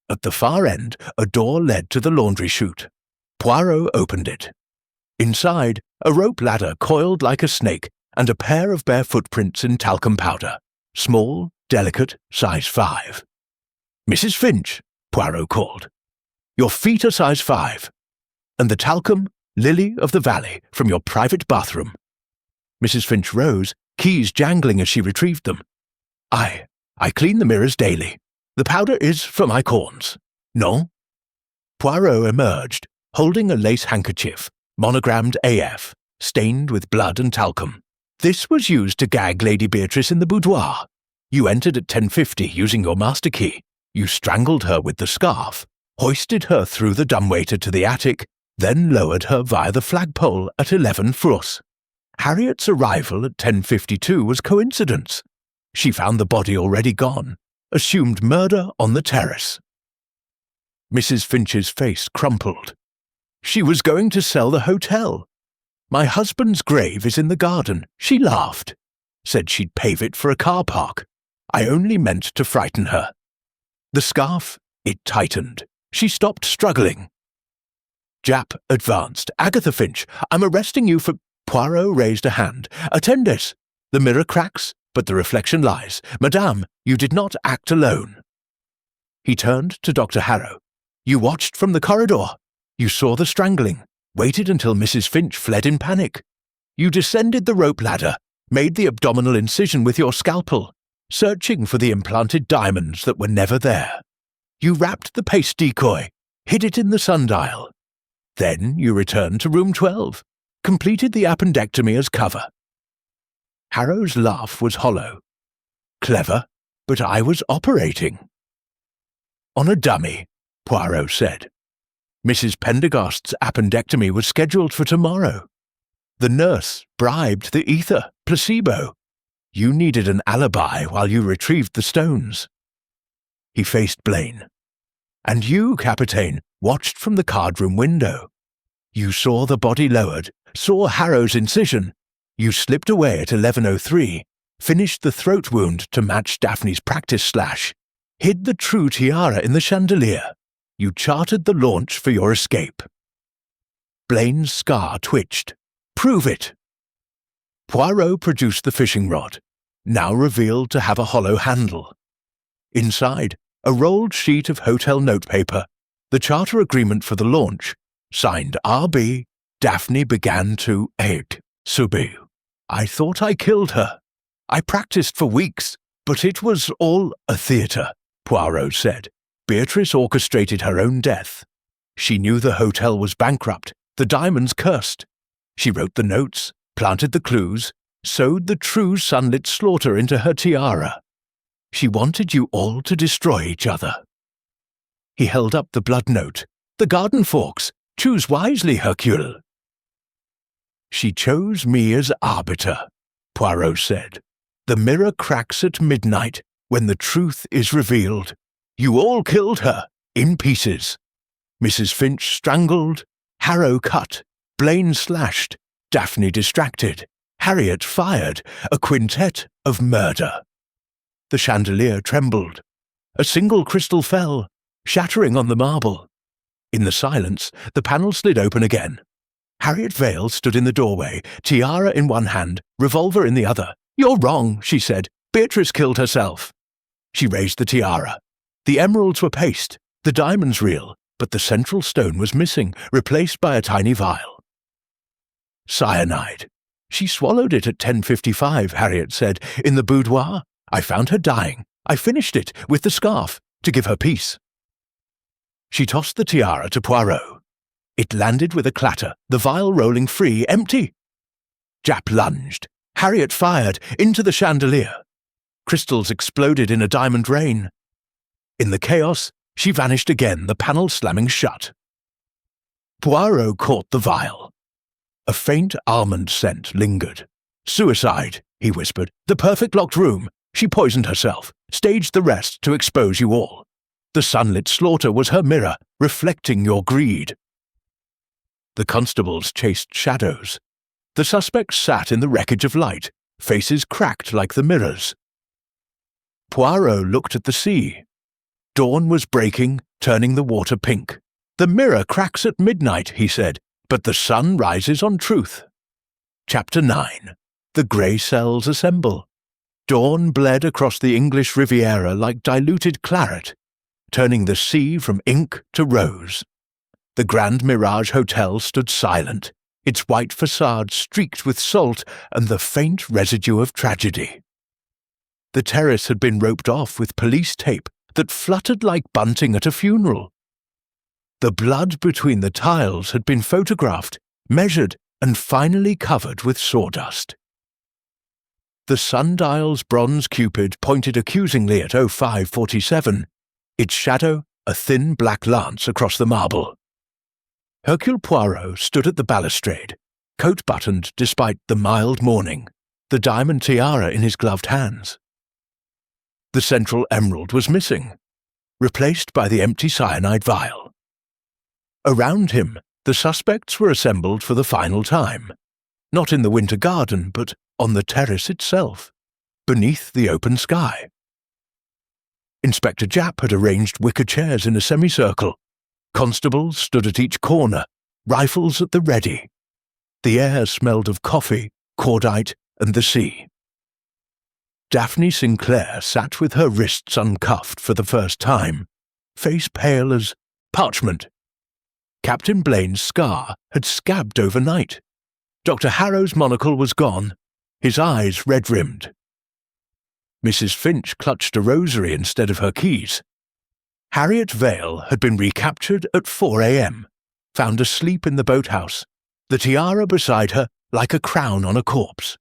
At the far end, a door led to the laundry chute. Poirot opened it. Inside, a rope ladder coiled like a snake and a pair of bare footprints in talcum powder. Small, delicate, size 5. "Mrs. Finch," Poirot called. "Your feet are size 5. And the talcum, lily of the valley, from your private bathroom." Mrs. Finch rose, keys jangling as she retrieved them. I clean the mirrors daily. The powder is for my corns. No?" Poirot emerged, holding a lace handkerchief, monogrammed AF, stained with blood and talcum. "This was used to gag Lady Beatrice in the boudoir. You entered at 10:50 using your master key. You strangled her with the scarf, hoisted her through the dumbwaiter to the attic, then lowered her via the flagpole at 11 Frus. Harriet's arrival at 10:52 was coincidence. She found the body already gone, assumed murder on the terrace." Mrs. Finch's face crumpled. "She was going to sell the hotel. My husband's grave is in the garden." She laughed, said she'd pave it for a car park. "I only meant to frighten her." The scarf, it tightened. She stopped struggling. Jap advanced. "Agatha Finch, I'm arresting you for—" Poirot raised a hand. "Attendez. The mirror cracks, but the reflection lies. Madame, you did not act alone." He turned to Dr. Harrow. "You watched from the corridor. You saw the strangling, waited until Mrs. Finch fled in panic. You descended the rope ladder, made the abdominal incision with your scalpel, searching for the implanted diamonds that were never there. You wrapped the paste decoy, hid it in the sundial. Then you returned to room 12, completed the appendectomy as cover." Harrow's laugh was hollow. "Clever, but I was operating." "On a dummy," Poirot said. "Mrs. Pendergast's appendectomy was scheduled for tomorrow. The nurse bribed the ether, placebo. You needed an alibi while you retrieved the stones." He faced Blaine. "And you, Capitaine, watched from the cardroom window. You saw the body lowered, saw Harrow's incision. You slipped away at 11:03, finished the throat wound to match Daphne's practice slash, hid the true tiara in the chandelier. You charted the launch for your escape." Blaine's scar twitched. "Prove it." Poirot produced the fishing rod, now revealed to have a hollow handle. Inside, a rolled sheet of hotel notepaper, the charter agreement for the launch, signed R.B. Daphne began to ache. "Subi. I thought I killed her. I practiced for weeks, but it was all a theatre," Poirot said. Beatrice orchestrated her own death. She knew the hotel was bankrupt, the diamonds cursed. She wrote the notes, planted the clues, sewed the true Sunlit Slaughter into her tiara. She wanted you all to destroy each other. He held up the blood note. The garden forks. Choose wisely, Hercule. She chose me as arbiter, Poirot said. The mirror cracks at midnight when the truth is revealed. You all killed her, in pieces. Mrs. Finch strangled, Harrow cut, Blaine slashed, Daphne distracted, Harriet fired, a quintet of murder. The chandelier trembled. A single crystal fell, shattering on the marble. In the silence, the panel slid open again. Harriet Vale stood in the doorway, tiara in one hand, revolver in the other. "You're wrong," she said. "Beatrice killed herself." She raised the tiara. The emeralds were paste, the diamonds real, but the central stone was missing, replaced by a tiny vial. Cyanide. She swallowed it at 10:55, Harriet said, in the boudoir. I found her dying. I finished it, with the scarf, to give her peace. She tossed the tiara to Poirot. It landed with a clatter, the vial rolling free, empty. Japp lunged. Harriet fired, into the chandelier. Crystals exploded in a diamond rain. In the chaos, she vanished again, the panel slamming shut. Poirot caught the vial. A faint almond scent lingered. "Suicide," he whispered. "The perfect locked room. She poisoned herself, staged the rest to expose you all. The Sunlit Slaughter was her mirror, reflecting your greed." The constables chased shadows. The suspects sat in the wreckage of light, faces cracked like the mirrors. Poirot looked at the sea. Dawn was breaking, turning the water pink. "The mirror cracks at midnight," he said, "but the sun rises on truth." Chapter 9. The grey cells assemble. Dawn bled across the English Riviera like diluted claret, turning the sea from ink to rose. The Grand Mirage Hotel stood silent, its white façade streaked with salt and the faint residue of tragedy. The terrace had been roped off with police tape that fluttered like bunting at a funeral. The blood between the tiles had been photographed, measured, and finally covered with sawdust. The sundial's bronze cupid pointed accusingly at 0547, its shadow a thin black lance across the marble. Hercule Poirot stood at the balustrade, coat buttoned despite the mild morning, the diamond tiara in his gloved hands. The central emerald was missing, replaced by the empty cyanide vial. Around him, the suspects were assembled for the final time, not in the winter garden, but on the terrace itself, beneath the open sky. Inspector Japp had arranged wicker chairs in a semicircle. Constables stood at each corner, rifles at the ready. The air smelled of coffee, cordite, and the sea. Daphne Sinclair sat with her wrists uncuffed for the first time, face pale as parchment. Captain Blaine's scar had scabbed overnight. Dr. Harrow's monocle was gone, his eyes red-rimmed. Mrs. Finch clutched a rosary instead of her keys. Harriet Vale had been recaptured at 4 a.m., found asleep in the boathouse, the tiara beside her like a crown on a corpse.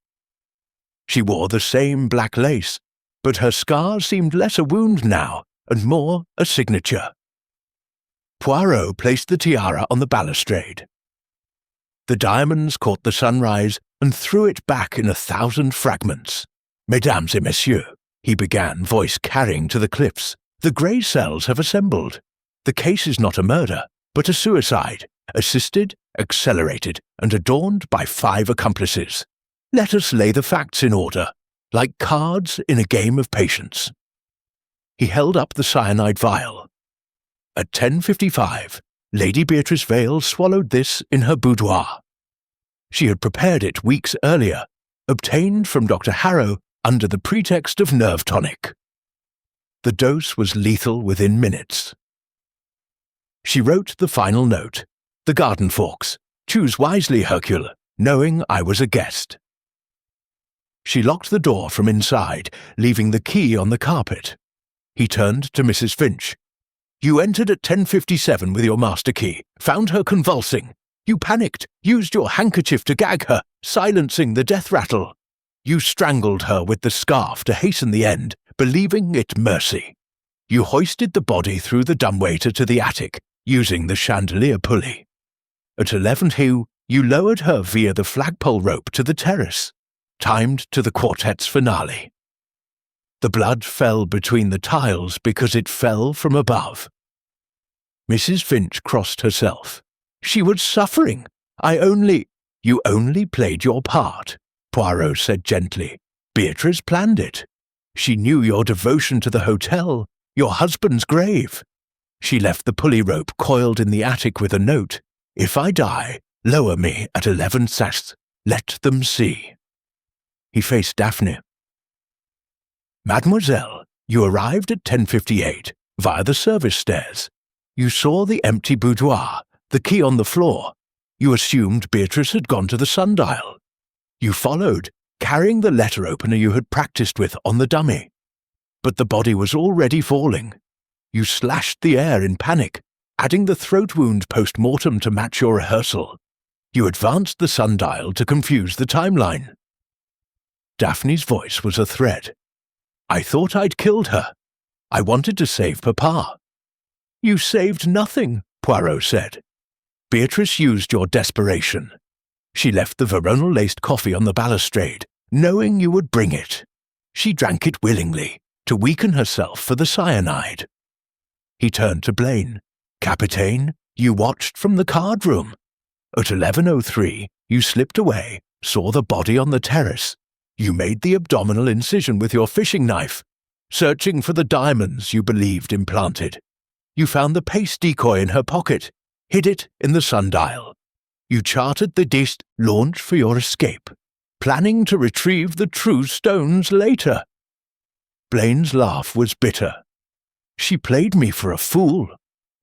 She wore the same black lace, but her scar seemed less a wound now and more a signature. Poirot placed the tiara on the balustrade. The diamonds caught the sunrise and threw it back in 1,000 fragments. "Mesdames et messieurs," he began, voice carrying to the cliffs, "the grey cells have assembled. The case is not a murder, but a suicide, assisted, accelerated, and adorned by 5 accomplices. Let us lay the facts in order, like cards in a game of patience." He held up the cyanide vial. At 10:55, Lady Beatrice Vale swallowed this in her boudoir. She had prepared it weeks earlier, obtained from Dr. Harrow under the pretext of nerve tonic. The dose was lethal within minutes. She wrote the final note, "The garden forks. Choose wisely, Hercule, knowing I was a guest." She locked the door from inside, leaving the key on the carpet. He turned to Mrs. Finch. You entered at 10:57 with your master key, found her convulsing. You panicked, used your handkerchief to gag her, silencing the death rattle. You strangled her with the scarf to hasten the end, believing it mercy. You hoisted the body through the dumbwaiter to the attic, using the chandelier pulley. At 11:02, you lowered her via the flagpole rope to the terrace, timed to the quartet's finale. The blood fell between the tiles because it fell from above. Mrs. Finch crossed herself. She was suffering. You only played your part, Poirot said gently. Beatrice planned it. She knew your devotion to the hotel, your husband's grave. She left the pulley rope coiled in the attic with a note. If I die, lower me at 11 sas. Let them see. He faced Daphne. Mademoiselle, you arrived at 10:58 via the service stairs. You saw the empty boudoir, the key on the floor. You assumed Beatrice had gone to the sundial. You followed, carrying the letter opener you had practiced with on the dummy. But the body was already falling. You slashed the air in panic, adding the throat wound post-mortem to match your rehearsal. You advanced the sundial to confuse the timeline. Daphne's voice was a thread. I thought I'd killed her. I wanted to save Papa. You saved nothing, Poirot said. Beatrice used your desperation. She left the veronal-laced coffee on the balustrade, knowing you would bring it. She drank it willingly, to weaken herself for the cyanide. He turned to Blaine. Capitaine, you watched from the card room. At 11:03, you slipped away, saw the body on the terrace. You made the abdominal incision with your fishing knife, searching for the diamonds you believed implanted. You found the paste decoy in her pocket, hid it in the sundial. You charted the dist launch for your escape, planning to retrieve the true stones later. Blaine's laugh was bitter. She played me for a fool.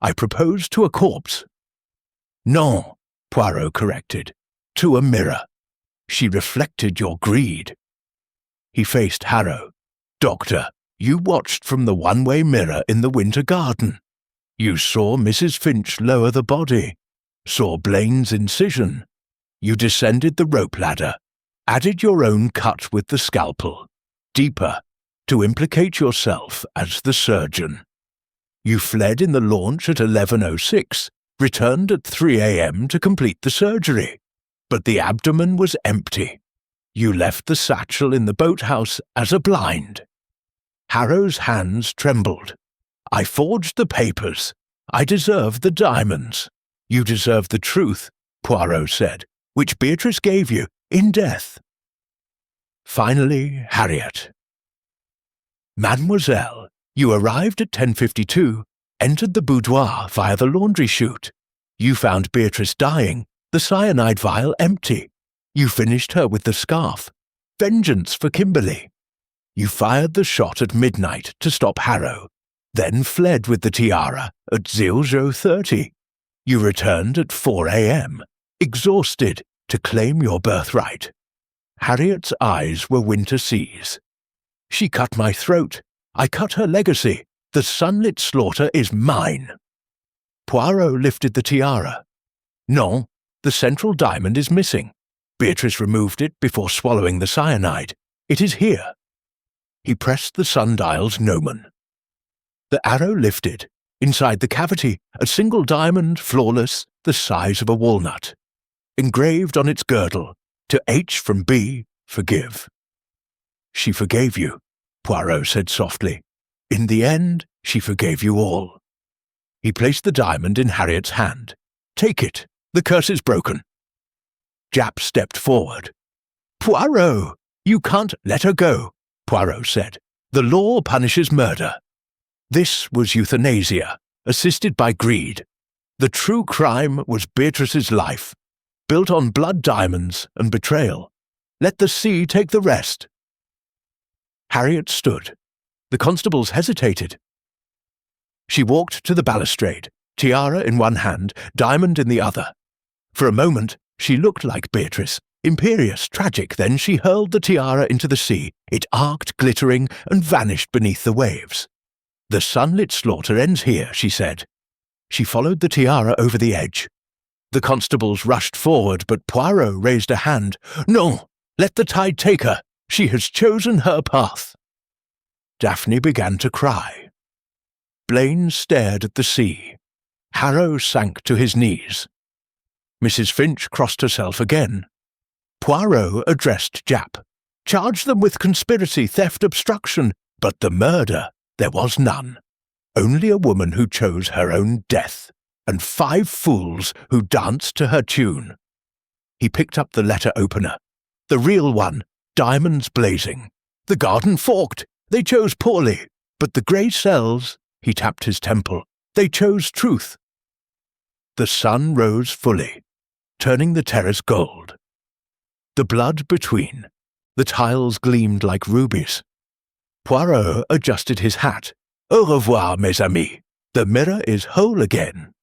I proposed to a corpse. Non, Poirot corrected, to a mirror. She reflected your greed. He faced Harrow. Doctor, you watched from the one-way mirror in the winter garden. You saw Mrs. Finch lower the body, saw Blaine's incision. You descended the rope ladder, added your own cut with the scalpel, deeper, to implicate yourself as the surgeon. You fled in the launch at 11:06, returned at 3 a.m. to complete the surgery, but the abdomen was empty. You left the satchel in the boathouse as a blind. Harrow's hands trembled. I forged the papers. I deserve the diamonds. You deserve the truth, Poirot said, which Beatrice gave you in death. Finally, Harriet. Mademoiselle, you arrived at 10:52, entered the boudoir via the laundry chute. You found Beatrice dying, the cyanide vial empty. You finished her with the scarf. Vengeance for Kimberly. You fired the shot at midnight to stop Harrow, then fled with the tiara at 00:30. You returned at 4 a.m., exhausted, to claim your birthright. Harriet's eyes were winter seas. She cut my throat. I cut her legacy. The Sunlit Slaughter is mine. Poirot lifted the tiara. Non, the central diamond is missing. Beatrice removed it before swallowing the cyanide. It is here. He pressed the sundial's gnomon. The arrow lifted. Inside the cavity, a single diamond, flawless, the size of a walnut. Engraved on its girdle, to H from B, forgive. She forgave you, Poirot said softly. In the end, she forgave you all. He placed the diamond in Harriet's hand. Take it. The curse is broken. Japp stepped forward. Poirot, you can't let her go, Poirot said. The law punishes murder. This was euthanasia, assisted by greed. The true crime was Beatrice's life, built on blood diamonds and betrayal. Let the sea take the rest. Harriet stood. The constables hesitated. She walked to the balustrade, tiara in one hand, diamond in the other. For a moment, she looked like Beatrice, imperious, tragic. Then she hurled the tiara into the sea. It arced, glittering, and vanished beneath the waves. "The Sunlit Slaughter ends here," she said. She followed the tiara over the edge. The constables rushed forward, but Poirot raised a hand. "No, let the tide take her. She has chosen her path." Daphne began to cry. Blaine stared at the sea. Harrow sank to his knees. Mrs. Finch crossed herself again. Poirot addressed Japp. "Charge them with conspiracy, theft, obstruction, but the murder, there was none. Only a woman who chose her own death, and 5 fools who danced to her tune." He picked up the letter opener. "The real one, diamonds blazing. The garden forked. They chose poorly. But the grey cells," he tapped his temple, "they chose truth." The sun rose fully, turning the terrace gold. The blood between. The tiles gleamed like rubies. Poirot adjusted his hat. "Au revoir, mes amis. The mirror is whole again."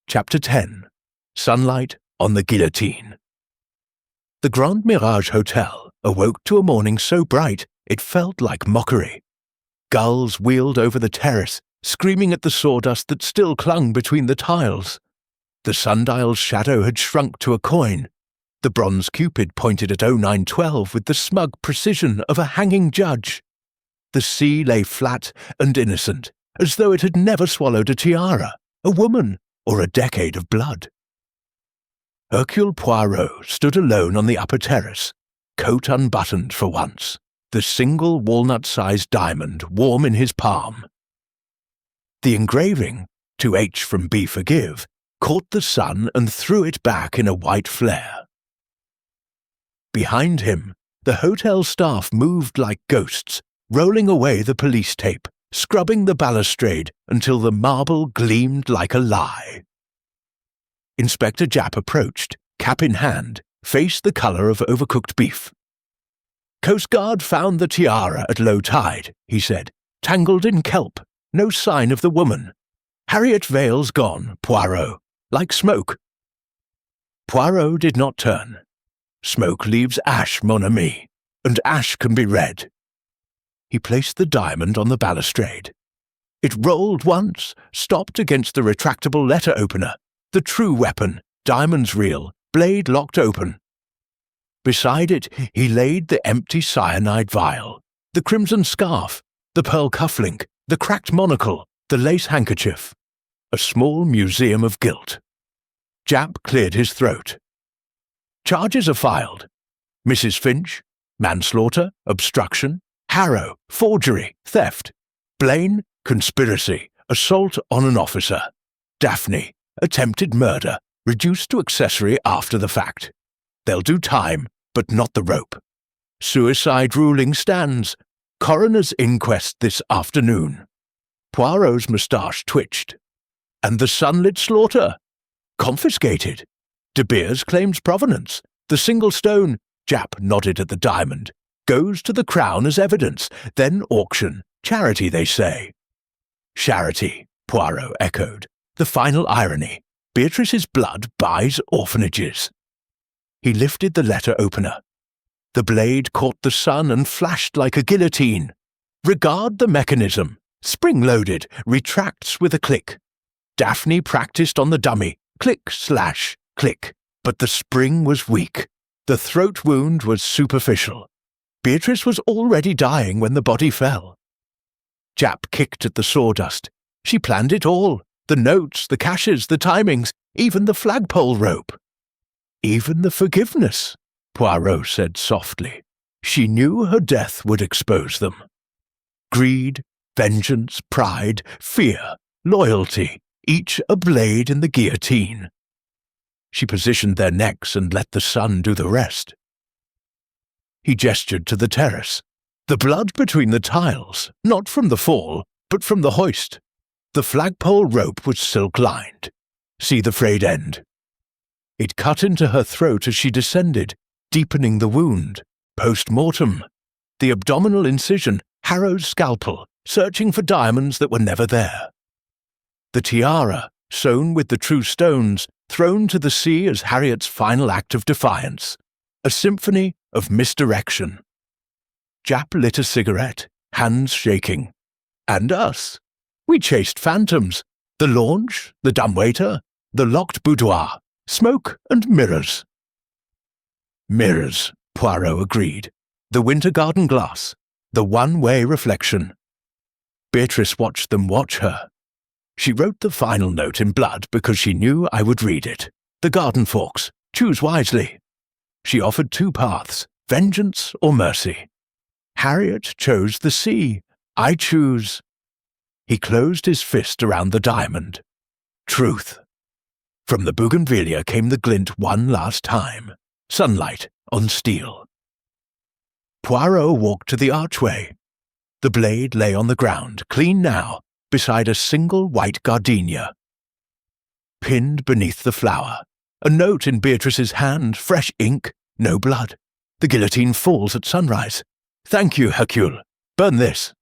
Chapter 10. Sunlight on the Guillotine. The Grand Mirage Hotel awoke to a morning so bright it felt like mockery. Gulls wheeled over the terrace, screaming at the sawdust that still clung between the tiles. The sundial's shadow had shrunk to a coin. The bronze Cupid pointed at 0912 with the smug precision of a hanging judge. The sea lay flat and innocent, as though it had never swallowed a tiara, a woman, or a decade of blood. Hercule Poirot stood alone on the upper terrace, coat unbuttoned for once, the single walnut-sized diamond warm in his palm. The engraving, "To H from B Forgive," caught the sun and threw it back in a white flare. Behind him, the hotel staff moved like ghosts, rolling away the police tape, scrubbing the balustrade until the marble gleamed like a lie. Inspector Japp approached, cap in hand, face the colour of overcooked beef. "Coast Guard found the tiara at low tide," he said, "tangled in kelp, no sign of the woman. Harriet Vale's gone, Poirot, like smoke." Poirot did not turn. "Smoke leaves ash, mon ami, and ash can be red." He placed the diamond on the balustrade. It rolled once, stopped against the retractable letter opener, the true weapon, diamond's reel, blade locked open. Beside it he laid the empty cyanide vial, the crimson scarf, the pearl cufflink, the cracked monocle, the lace handkerchief. A small museum of guilt. Japp cleared his throat. "Charges are filed. Mrs. Finch, manslaughter, obstruction. Harrow, forgery, theft. Blaine, conspiracy, assault on an officer. Daphne, attempted murder, reduced to accessory after the fact. They'll do time, but not the rope. Suicide ruling stands. Coroner's inquest this afternoon." Poirot's moustache twitched. "And the Sunlit Slaughter? Confiscated. De Beers claims provenance. The single stone," Japp nodded at the diamond, "goes to the Crown as evidence, then auction. Charity, they say." "Charity," Poirot echoed. "The final irony. Beatrice's blood buys orphanages." He lifted the letter opener. The blade caught the sun and flashed like a guillotine. "Regard the mechanism. Spring-loaded, retracts with a click. Daphne practiced on the dummy. Click, slash, click. But the spring was weak. The throat wound was superficial. Beatrice was already dying when the body fell." Japp kicked at the sawdust. "She planned it all. The notes, the caches, the timings, even the flagpole rope." "Even the forgiveness," Poirot said softly. "She knew her death would expose them. Greed, vengeance, pride, fear, loyalty, each a blade in the guillotine. She positioned their necks and let the sun do the rest." He gestured to the terrace. "The blood between the tiles, not from the fall, but from the hoist. The flagpole rope was silk-lined. See the frayed end. It cut into her throat as she descended, deepening the wound. Post-mortem. The abdominal incision, Harrow's scalpel, searching for diamonds that were never there. The tiara, sewn with the true stones, thrown to the sea as Harriet's final act of defiance. A symphony of misdirection." Japp lit a cigarette, hands shaking. And us. We chased phantoms, the launch, the dumbwaiter, the locked boudoir, smoke and mirrors. Mirrors, Poirot agreed. The winter garden glass, the one-way reflection. Beatrice watched them watch her. She wrote the final note in blood because she knew I would read it. The garden forks, choose wisely. She offered 2 paths, vengeance or mercy. Harriet chose the sea. I choose. He closed his fist around the diamond. Truth. From the bougainvillea came the glint one last time. Sunlight on steel. Poirot walked to the archway. The blade lay on the ground, clean now, beside a single white gardenia. Pinned beneath the flower, a note in Beatrice's hand, fresh ink, no blood. The guillotine falls at sunrise. Thank you, Hercule. Burn this.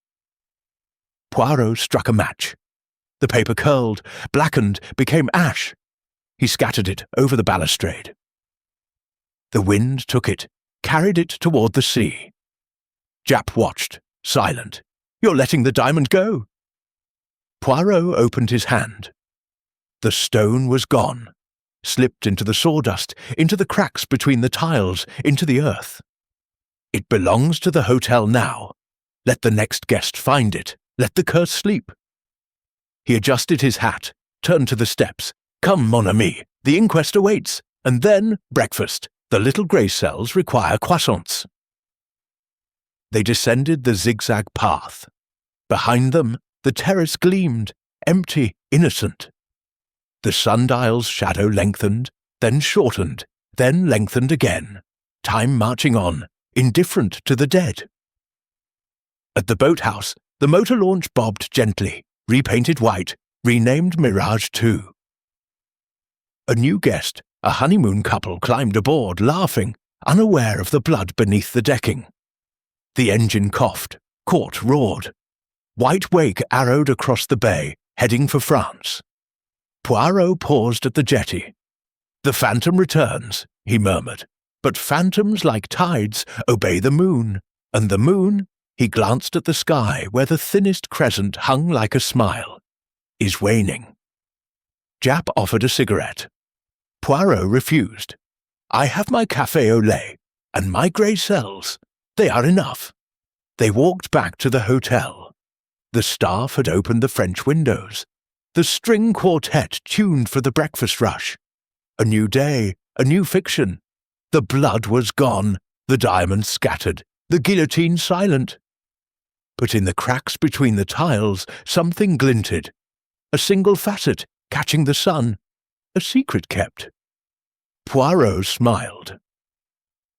Poirot struck a match. The paper curled, blackened, became ash. He scattered it over the balustrade. The wind took it, carried it toward the sea. Japp watched, silent. You're letting the diamond go. Poirot opened his hand. The stone was gone, slipped into the sawdust, into the cracks between the tiles, into the earth. It belongs to the hotel now. Let the next guest find it. Let the curse sleep. He adjusted his hat, turned to the steps. Come, mon ami, the inquest awaits, and then breakfast. The little grey cells require croissants. They descended the zigzag path. Behind them, the terrace gleamed, empty, innocent. The sundial's shadow lengthened, then shortened, then lengthened again, time marching on, indifferent to the dead. At the boathouse, the motor launch bobbed gently, repainted white, renamed Mirage 2. A new guest, a honeymoon couple, climbed aboard, laughing, unaware of the blood beneath the decking. The engine coughed, court roared. White wake arrowed across the bay, heading for France. Poirot paused at the jetty. The phantom returns, he murmured, but phantoms like tides obey the moon, and the moon, he glanced at the sky where the thinnest crescent hung like a smile, is waning. Japp offered a cigarette. Poirot refused. I have my café au lait, and my grey cells. They are enough. They walked back to the hotel. The staff had opened the French windows. The string quartet tuned for the breakfast rush. A new day, a new fiction. The blood was gone, the diamonds scattered, the guillotine silent. But in the cracks between the tiles, something glinted. A single facet, catching the sun. A secret kept. Poirot smiled.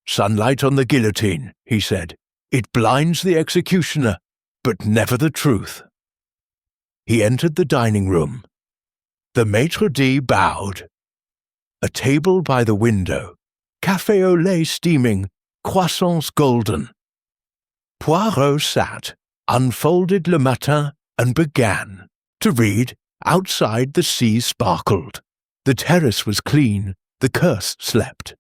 Sunlight on the guillotine, he said. It blinds the executioner, but never the truth. He entered the dining room. The maitre d' bowed. A table by the window, café au lait steaming, croissants golden. Poirot sat, unfolded Le Matin, and began to read. Outside the sea sparkled. The terrace was clean, the curse slept.